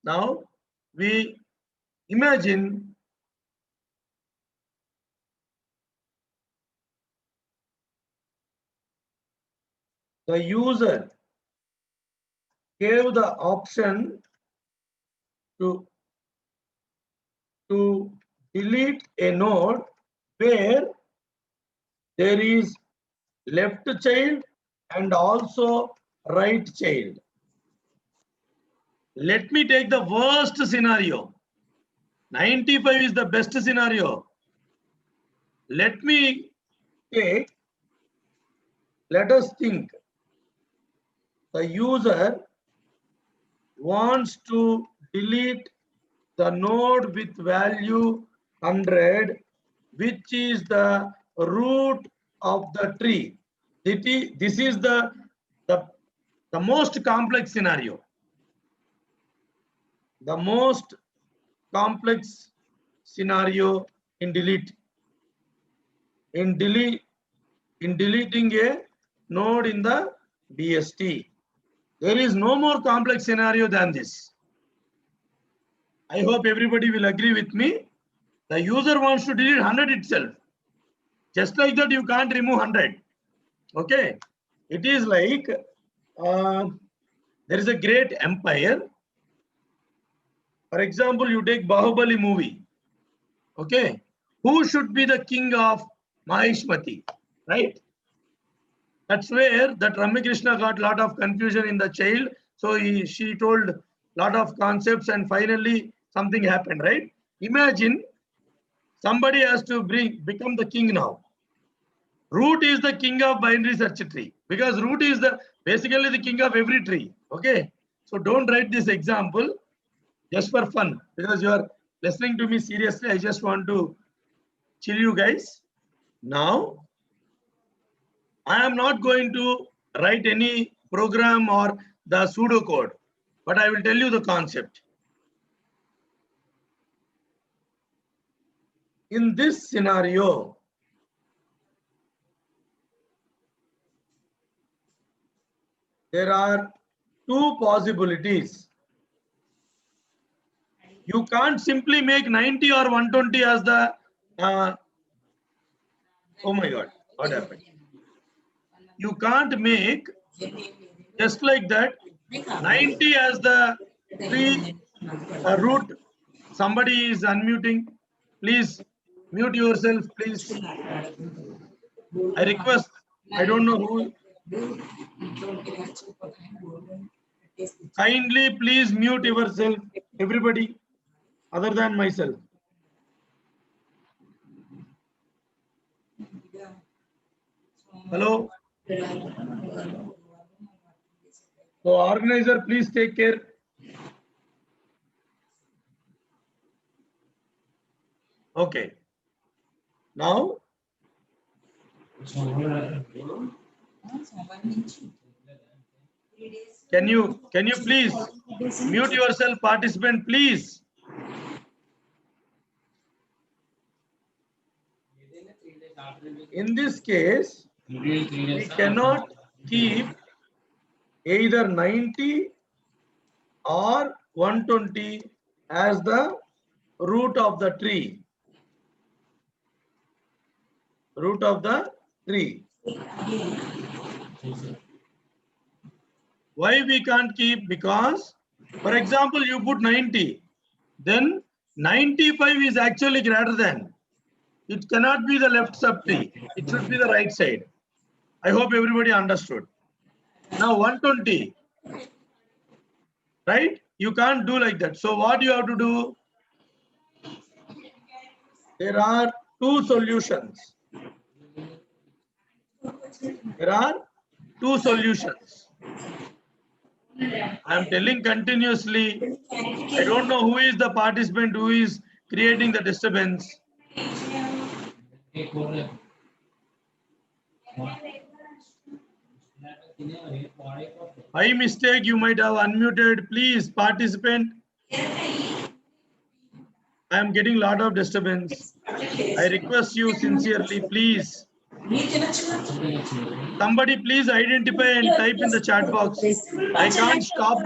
Now we imagine the user gave the option to delete a node where there is left child and also right child. Let me take the worst scenario. 95 is the best scenario. Let us think. the user wants to delete the node with value 100, which is the root of the tree. This is the most complex scenario. The most complex scenario in deleting a node in the BST. There is no more complex scenario than this. I hope everybody will agree with me. The user wants to delete 100 itself. Just like that, you can't remove 100. Okay. It is like there is a great empire. For example, you take Bahubali movie. Okay. Who should be the king of Maheshmati? Right? That's where that Ramakrishna got a lot of confusion in the child. So she told a lot of concepts and finally something happened, right? Imagine somebody has to become the king now. Root is the king of binary search tree because root is basically the king of every tree. Okay. So don't write this example just for fun because you are listening to me seriously. I just want to chill you guys. Now, I am not going to write any program or the pseudocode, but I will tell you the concept. In this scenario, there are two possibilities. You can't simply make 90 or 120 as the, oh my God, what happened? You can't make just like that 90 as the tree root. Somebody is unmuting. Please mute yourself, please. I request, I don't know who. Kindly please mute yourself, everybody, other than myself. Hello. So organizer, please take care. Okay. Now, can you please mute yourself, participant, please? In this case, we cannot keep either 90 or 120 as the root of the tree. Root of the tree. Why we can't keep? Because, for example, you put 90, then 95 is actually greater than. It cannot be the left subtree. It should be the right side. I hope everybody understood. Now 120, right? You can't do like that. So what you have to do? There are two solutions. There are two solutions. I am telling continuously. I don't know who is the participant who is creating the disturbance. By mistake, you might have unmuted. Please, participant. I am getting a lot of disturbance. I request you sincerely, please. Somebody please identify and type in the chat box. I can't stop.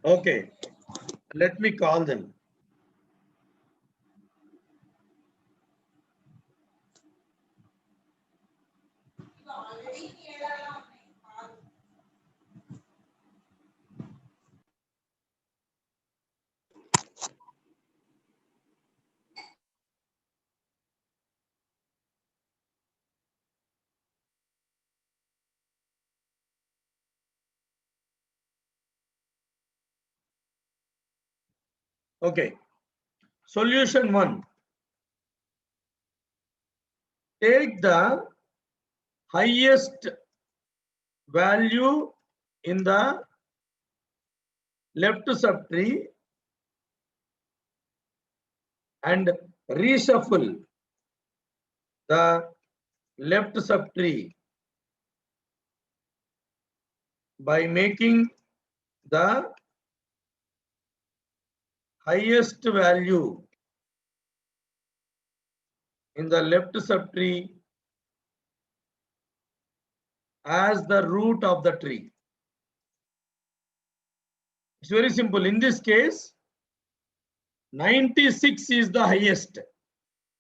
Okay, let me call them. Okay. Solution 1. Take the highest value in the left subtree and reshuffle the left subtree by making the highest value in the left subtree as the root of the tree. It's very simple. In this case, 96 is the highest.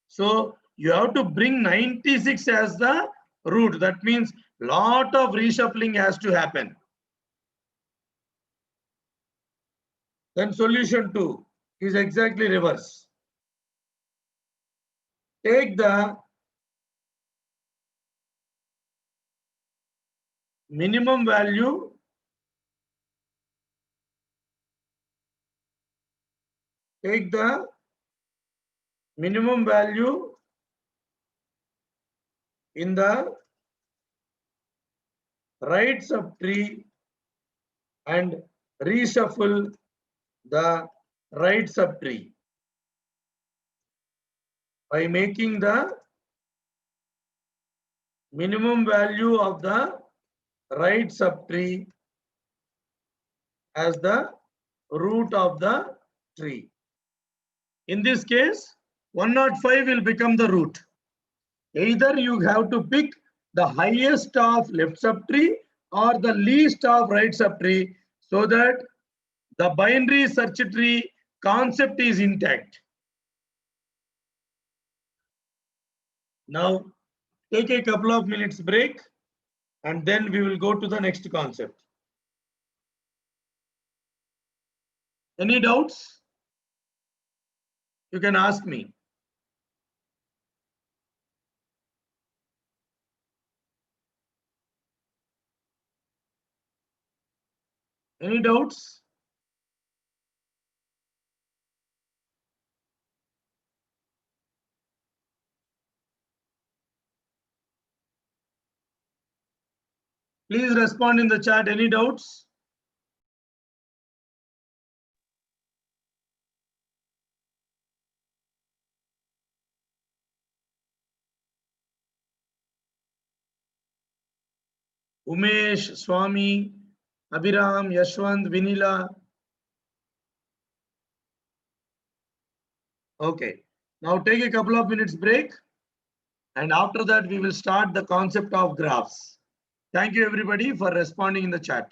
So you have to bring 96 as the root. That means lot of reshuffling has to happen. Then solution 2 is exactly reverse. Take the minimum value in the right subtree and reshuffle the right subtree by making the minimum value of the right subtree as the root of the tree. In this case, 105 will become the root. Either you have to pick the highest of left subtree or the least of right subtree so that the binary search tree concept is intact. Now take a couple of minutes break and then we will go to the next concept. Any doubts? You can ask me. Any doubts? Please respond in the chat. Any doubts? Umesh, Swami, Abhiram, Yashwant, Vinila. Okay. Now take a couple of minutes break and after that we will start the concept of graphs. Thank you everybody for responding in the chat.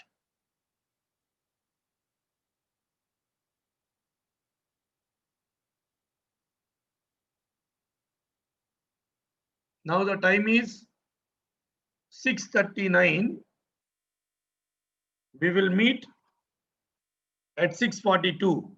Now the time is 6:39. We will meet at 6:42.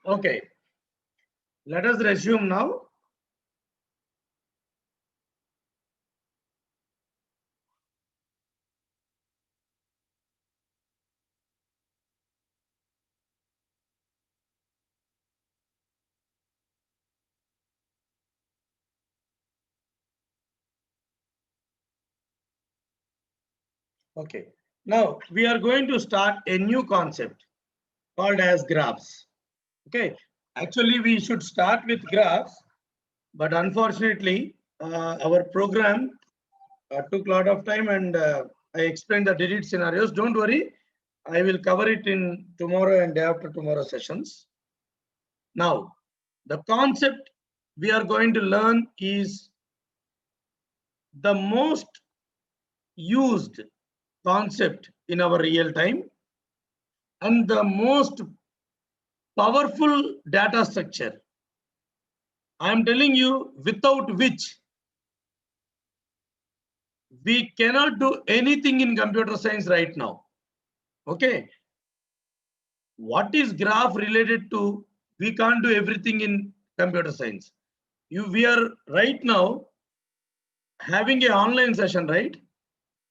Okay, let us resume now. Okay, now we are going to start a new concept called as graphs. Okay, actually we should start with graphs, but unfortunately our program took a lot of time, and I explained the digit scenarios. Don't worry, I will cover it in tomorrow and day after tomorrow sessions. Now, the concept we are going to learn is the most used concept in our real time and the most powerful data structure. I am telling you, without which we cannot do anything in computer science right now. Okay. What is graph related to? We can't do everything in computer science. We are right now having an online session, right?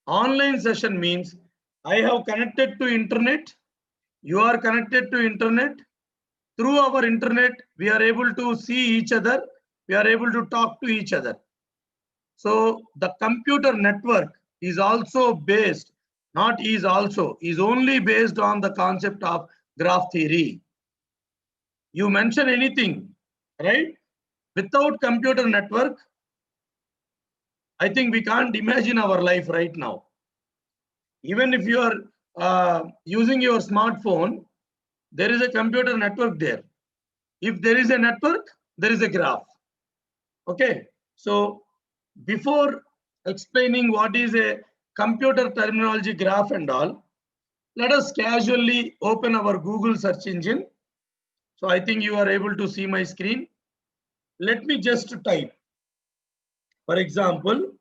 Online session means I have connected to internet. You are connected to internet. Through our internet, we are able to see each other. We are able to talk to each other. So the computer network is also based, not is also, is only based on the concept of graph theory. You mention anything, right? Without computer network, I think we can't imagine our life right now. Even if you are using your smartphone, there is a computer network there. If there is a network, there is a graph. Okay, so before explaining what is a computer terminology graph and all, let us casually open our Google search engine. So I think you are able to see my screen. Let me just type, for example,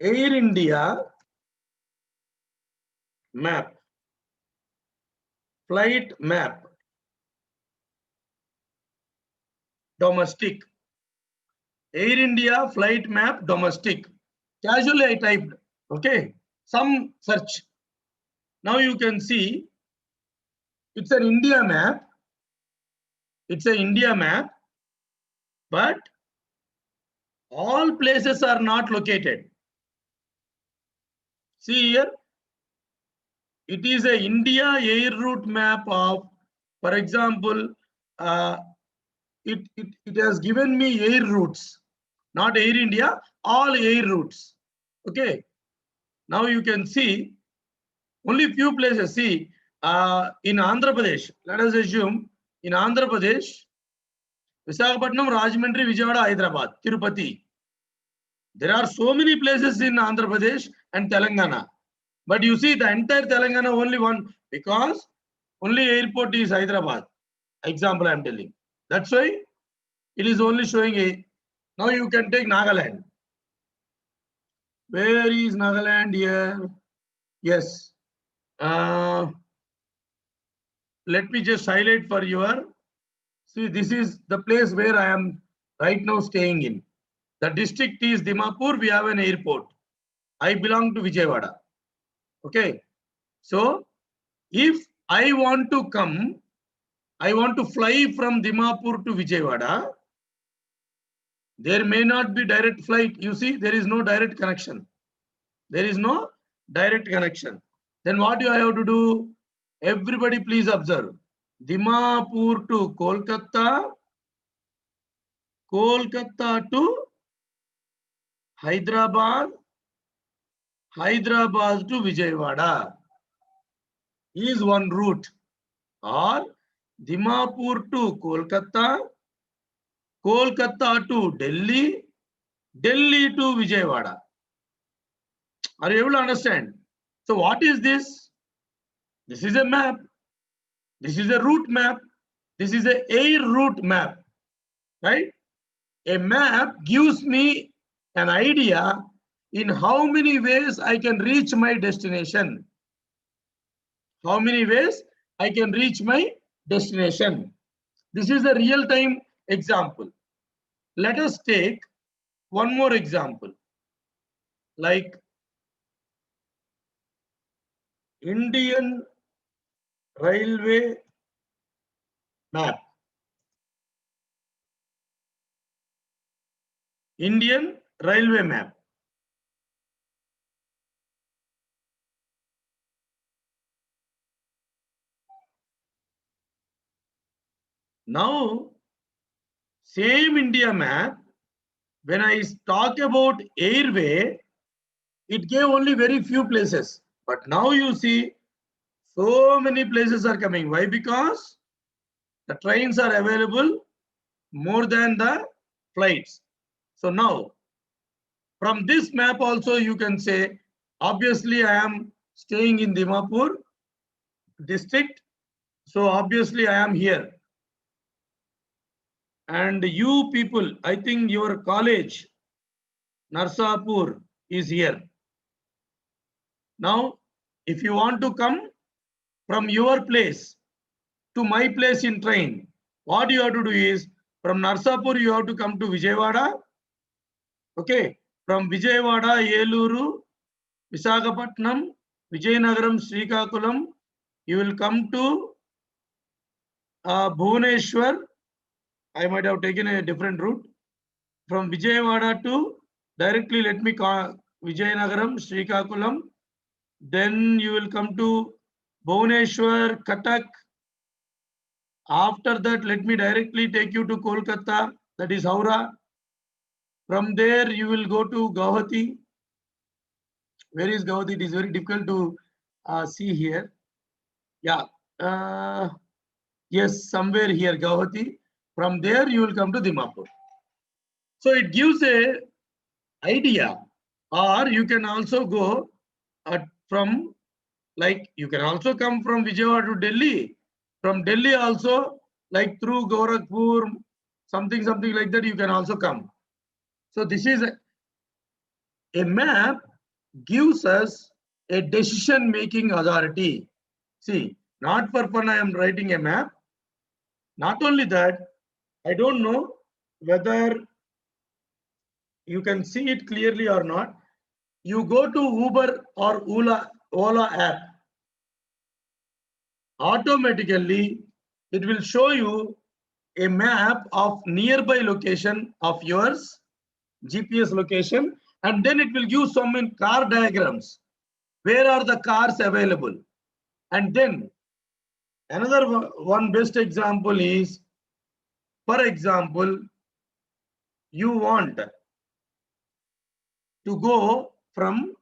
Air India map, flight map, domestic. Air India flight map, domestic. Casually I typed, okay, some search. Now you can see it's an India map. It's an India map, but all places are not located. See here, it is a India air route map of, for example, it has given me air routes, not Air India, all air routes. Okay. Now you can see only few places. See, in Andhra Pradesh, let us assume in Andhra Pradesh, Visakhapatnam, Rajahmundry, Vijayawada, Hyderabad, Tirupati. There are so many places in Andhra Pradesh and Telangana. But you see the entire Telangana only one, because only airport is Hyderabad. Example I am telling. That's why it is only showing a. Now you can take Nagaland. Where is Nagaland here? Yes. Let me just highlight for your. See, this is the place where I am right now staying in. The district is Dimapur. We have an airport. I belong to Vijayawada. Okay. So if I want to come, I want to fly from Dimapur to Vijayawada. There may not be direct flight. You see, there is no direct connection. There is no direct connection. Then what do I have to do? Everybody please observe. Dimapur to Kolkata, Kolkata to Hyderabad, Hyderabad to Vijayawada is one route. Or Dimapur to Kolkata, Kolkata to Delhi, Delhi to Vijayawada. Are you able to understand? So what is this? This is a map. This is a route map. This is a air route map, right? A map gives me an idea in how many ways I can reach my destination. How many ways I can reach my destination. This is a real-time example. Let us take one more example, like Indian Railway map. Indian Railway map. Now, same India map, when I talk about airway, it gave only very few places. But now you see so many places are coming. Why? Because the trains are available more than the flights. So now, from this map also you can say, obviously I am staying in Dimapur district. So obviously I am here. And you people, I think your college, Narsapur, is here. Now, if you want to come from your place to my place in train, what you have to do is, from Narsapur, you have to come to Vijayawada. Okay. From Vijayawada, Yeluru, Visakhapatnam, Vijayanagaram, Srikakulam, you will come to Bhubaneswar. I might have taken a different route. From Vijayawada to directly, let me call Vijayanagaram, Srikakulam. Then you will come to Bhubaneswar, Cuttack. After that, let me directly take you to Kolkata, that is Howrah. From there, you will go to Guwahati. Where is Guwahati? It is very difficult to see here. Yeah. Yes, somewhere here, Guwahati. From there, you will come to Dimapur. So it gives a idea. Or you can also go from, like, you can also come from Vijayawada to Delhi. From Delhi also, like through Gorakhpur, something like that, you can also come. So this is a map gives us a decision-making authority. See, not for fun, I am writing a map. Not only that, I don't know whether you can see it clearly or not. You go to Uber or Ola app, automatically it will show you a map of nearby location of yours, GPS location, and then it will give some car diagrams. Where are the cars available? And then another one best example is, for example, you want to go from,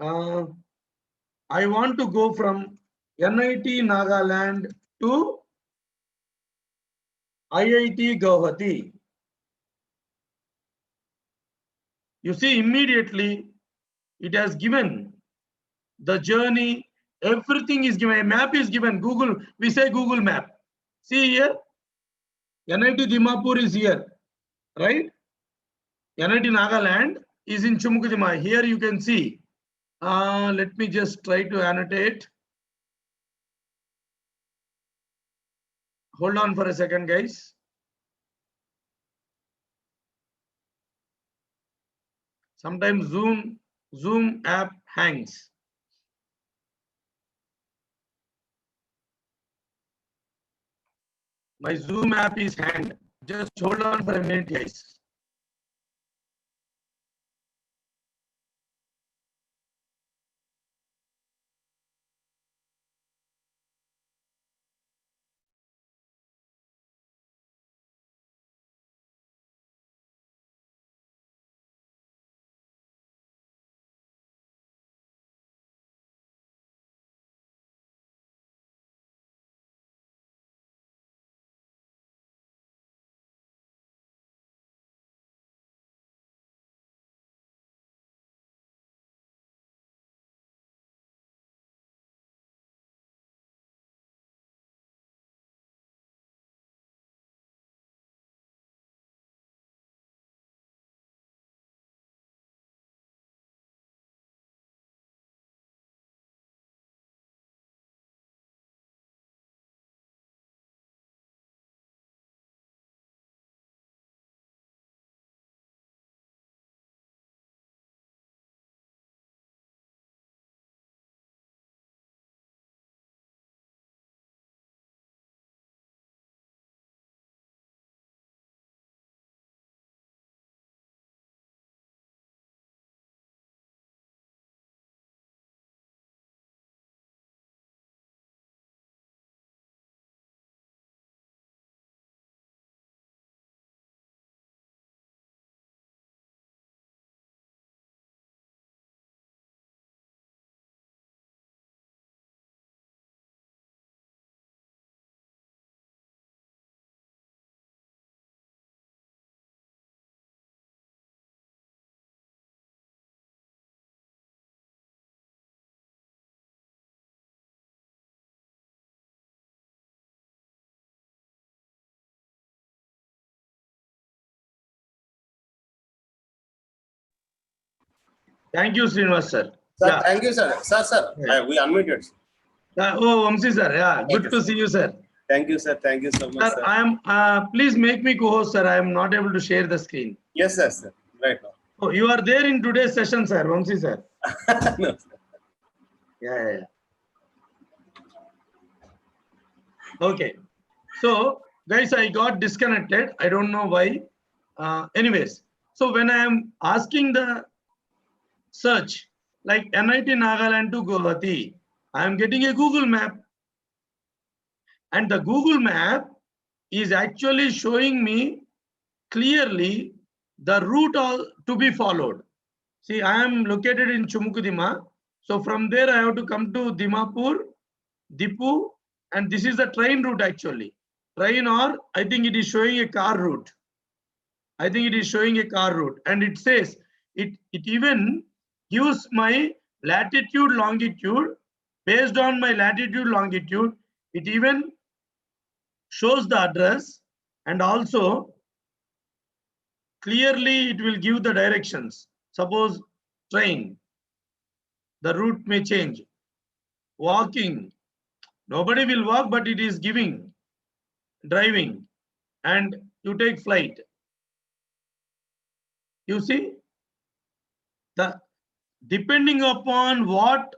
I want to go from NIT Nagaland to IIT Guwahati. You see, immediately it has given the journey, everything is given, a map is given. Google, we say Google map. See here, NIT Dimapur is here, right? NIT Nagaland is in Chumukudima. Here you can see. Let me just try to annotate. Hold on for a second, guys. Sometimes Zoom app hangs. My Zoom app is hanged. Just hold on for a minute, guys. Thank you, Srinivas sir. Sir, Yeah. thank you, sir. Sir, Yeah. we unmuted. Oh, Vamsi sir. Yeah. Good you, to sir. see you, sir. Thank you, sir. Thank you so much, Sir, sir. I am. Please make me co-host, sir. I am not able to share the screen. Yes, sir. Right now. Oh, you are there in today's session, sir. Vamsi sir. No, sir. Yeah. Okay. So, guys, I got disconnected. I don't know why. Anyways, so when I am asking the search like NIT Nagaland to Guwahati, I am getting a Google map. And the Google map is actually showing me clearly the route to be followed. See, I am located in Chumukudima. So from there, I have to come to Dimapur, Dipu, and this is the train route actually. Train, or I think it is showing a car route. I think it is showing a car route. And it says, it even gives my latitude, longitude. Based on my latitude, longitude, it even shows the address, and also clearly it will give the directions. Suppose train, the route may change. Walking, nobody will walk, but it is giving. Driving, and you take flight. You see, the depending upon what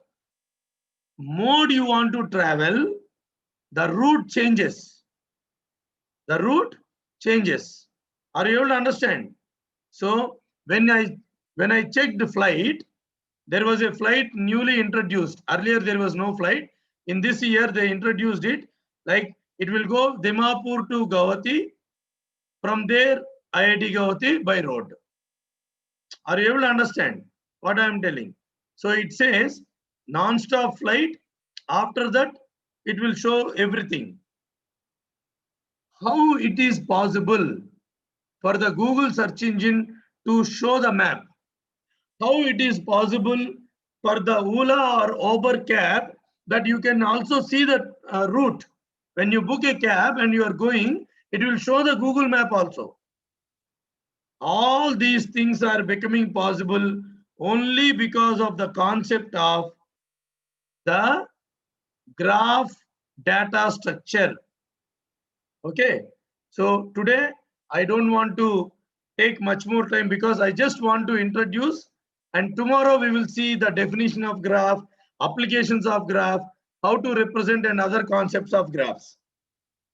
mode you want to travel, the route changes. The route changes. Are you able to understand? So when I checked the flight, there was a flight newly introduced. Earlier there was no flight. In this year they introduced it. Like it will go Dimapur to Guwahati. From there IIT Guwahati by road. Are you able to understand what I am telling? So it says non-stop flight. After that, it will show everything. How it is possible for the Google search engine to show the map? How it is possible for the Ola or Uber cab that you can also see the route? When you book a cab and you are going, it will show the Google map also. All these things are becoming possible only because of the concept of the graph data structure. Okay, so today I don't want to take much more time because I just want to introduce, and tomorrow we will see the definition of graph, applications of graph, how to represent, and other concepts of graphs.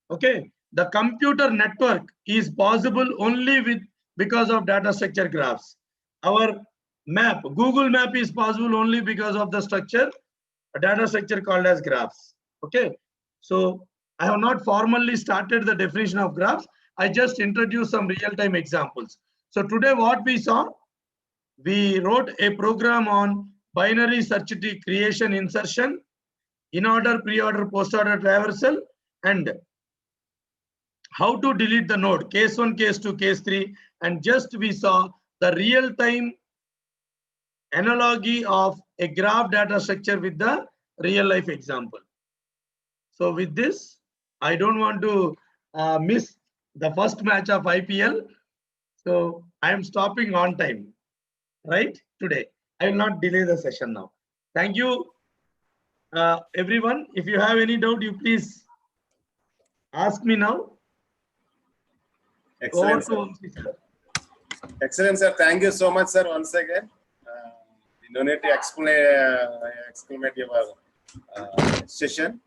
Okay, the computer network is possible only because of data structure graphs. Our map, Google map, is possible only because of the structure, a data structure called as graphs. Okay, so I have not formally started the definition of graphs. I just introduced some real-time examples. So today what we saw, we wrote a program on binary search tree creation, insertion, in-order, pre-order, post-order traversal, and how to delete the node, case 1, case 2, case 3, and just we saw the real-time analogy of a graph data structure with the real-life example. So with this, I don't want to miss the first match of IPL. So I am stopping on time, right, today. I will not delay the session now. Thank you, everyone. If you have any doubt, you please ask me now. Excellent, sir. Excellent, sir. Thank you so much, sir, once again. You don't need to explain your session.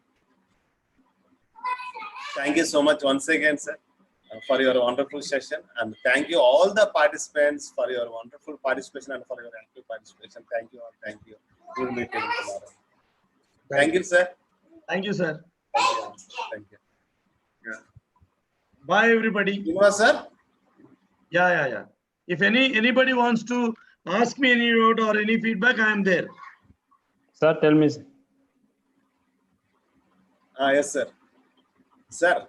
Thank you so much once again, sir, for your wonderful session. And thank you all the participants for your wonderful participation and for your active participation. Thank you all. Thank you. We'll meet you tomorrow. Thank you, sir. Thank you, sir. Thank you. Thank you. Yeah. Bye, everybody. You know, sir? Yeah. If anybody wants to ask me any doubt or any feedback, I am there. Sir, tell me. Yes, sir. Sir.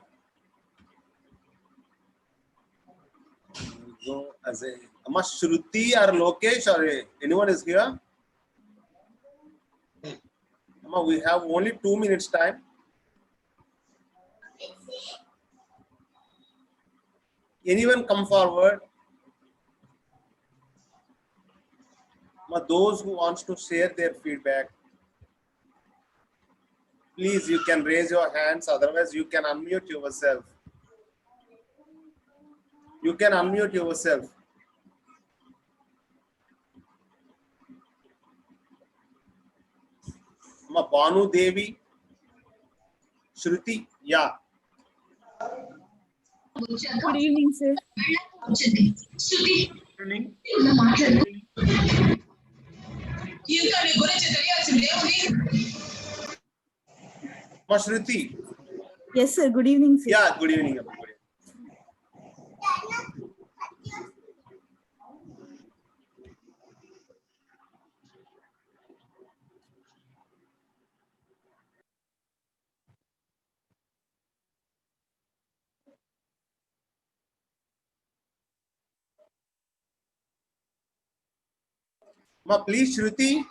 So, as a Shruti or Lokesh or anyone is here? We have only 2 minutes time. Anyone come forward? Those who wants to share their feedback, please, you can raise your hands. Otherwise, you can unmute yourself. You can unmute yourself. Banu Devi, Shruti, yeah. Good evening, sir. Evening. Shruti, Yes, sir. Good evening, sir. yeah, good evening. Good evening. Please, Shruti,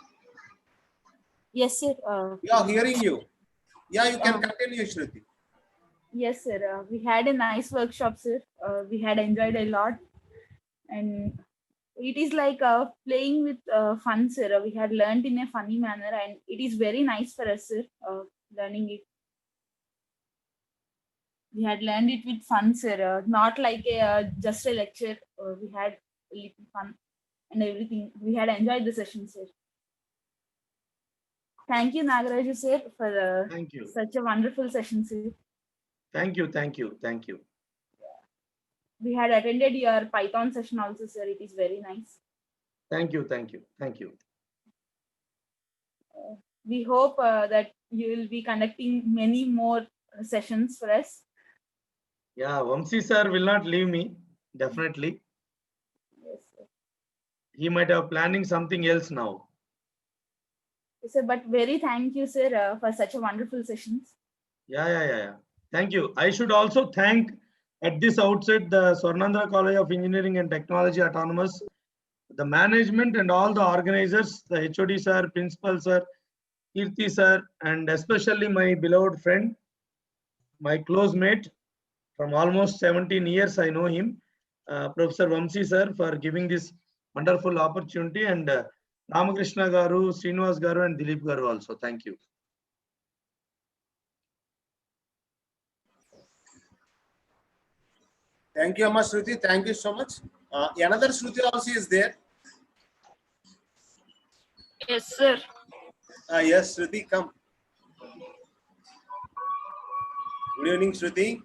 Yes, sir. we are hearing you. Yeah, you can continue, Shruti. Yes, sir. We had a nice workshop, sir. We had enjoyed a lot, and it is like playing with fun, sir. We had learned in a funny manner, and it is very nice for us, sir. Learning it. We had learned it with fun, sir. Not like a just a lecture. We had a little fun and everything. We had enjoyed the session, sir. Thank you, Nagaraju, sir, for Thank you. such a wonderful session, sir. Thank you. Thank you. Thank you. We had attended your Python session also, sir. It is very nice. Thank you. Thank you. Thank you. We hope that you will be conducting many more sessions for us. Yeah, Vamsi sir will not leave me. Definitely. Yes, sir. He might have planning something else now. Yes, sir, but very thank you, sir, for such a wonderful sessions. Yeah. Thank you. I should also thank at this outset the Swarnandra College of Engineering and Technology Autonomous, the management and all the organizers, the HOD sir, principal sir, Kirti sir, and especially my beloved friend, my close mate from almost 17 years, I know him, Professor Vamsi sir, for giving this wonderful opportunity, and Ramakrishna Garu, Srinivas Garu, and Dilip Garu also. Thank you. Thank you, Amma Shruti. Thank you so much. Another Shruti also is there. Yes, sir. Yes, Shruti, come. Good evening, Shruti.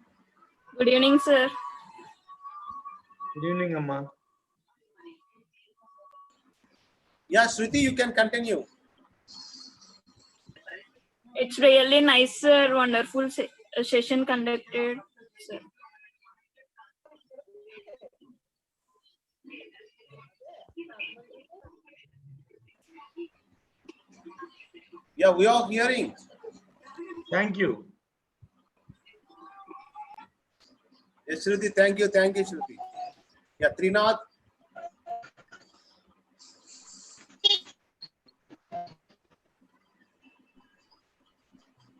Good evening, sir. Good evening, Amma. Yeah, Shruti, you can continue. It's really nice, sir. Wonderful session conducted, sir. Yeah, we are hearing. Thank you. Yes, Shruti, thank you, Shruti. Yeah, Trinath.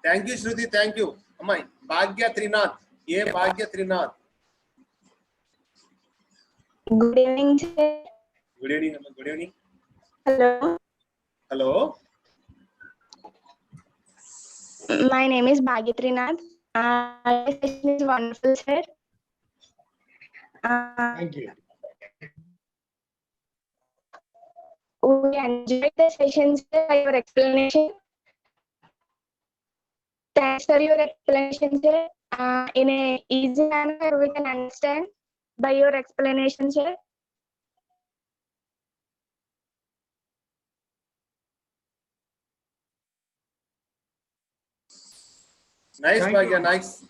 Thank you, Shruti, thank you. Amma, Bhagya Trinath. Yeah, Bhagya Trinath. Good evening, sir. Good evening, Amma. Good evening. Hello. Hello. My name is Bhagyathri Nath. This session is wonderful, sir. Thank you. We enjoyed the session, sir, by your explanation. Thanks for your explanation, sir. In a easy manner, we can understand by your explanation, sir. Nice, Thank Bhagya, you. nice.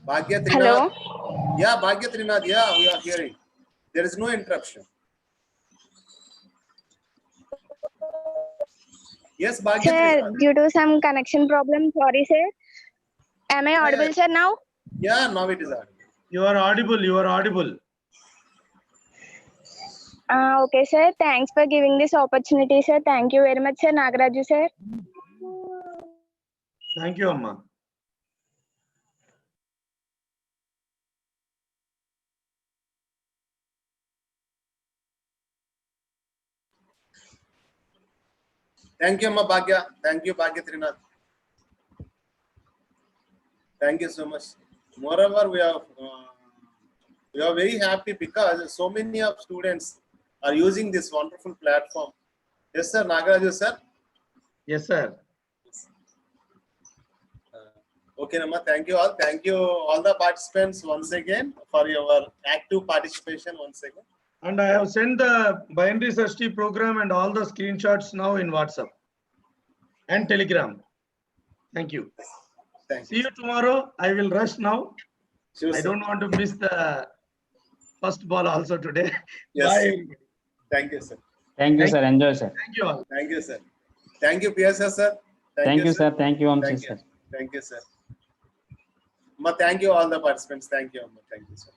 Bhagya Trinath. Hello. Yeah, Bhagya Trinath. Yeah, we are hearing. There is no interruption. Yes, Bhagya Sir, Trinath. due to some connection problem, sorry, sir. Am I audible, sir, now? Yeah, now it is on. You are audible. You are audible. Okay, sir. Thanks for giving this opportunity, sir. Thank you very much, sir. Nagaraju, sir. Thank you, Amma. Thank you, Amma Bhagya. Thank you, Bhagya Trinath. Thank you so much. Moreover, we are very happy because so many of students are using this wonderful platform. Yes, sir, Nagaraju, sir. Yes, sir. Okay, Nama, thank you all. Thank you all the participants once again for your active participation once again. And I have sent the binary search tree program and all the screenshots now in WhatsApp and Telegram. Thank you. Thank See you. you tomorrow. I will rush now. Sure, I sir. don't want to miss the first ball also today. Yes. Bye, everybody. Thank you, sir. Thank you, Thank sir. Enjoy, sir. Thank you all. Thank you, sir. Thank you, PSS, sir. Thank you, sir. Thank you, Vamsi, Thank sir. you. Thank you, sir. Amma, thank you all the participants. Thank you, Amma. Thank you, sir.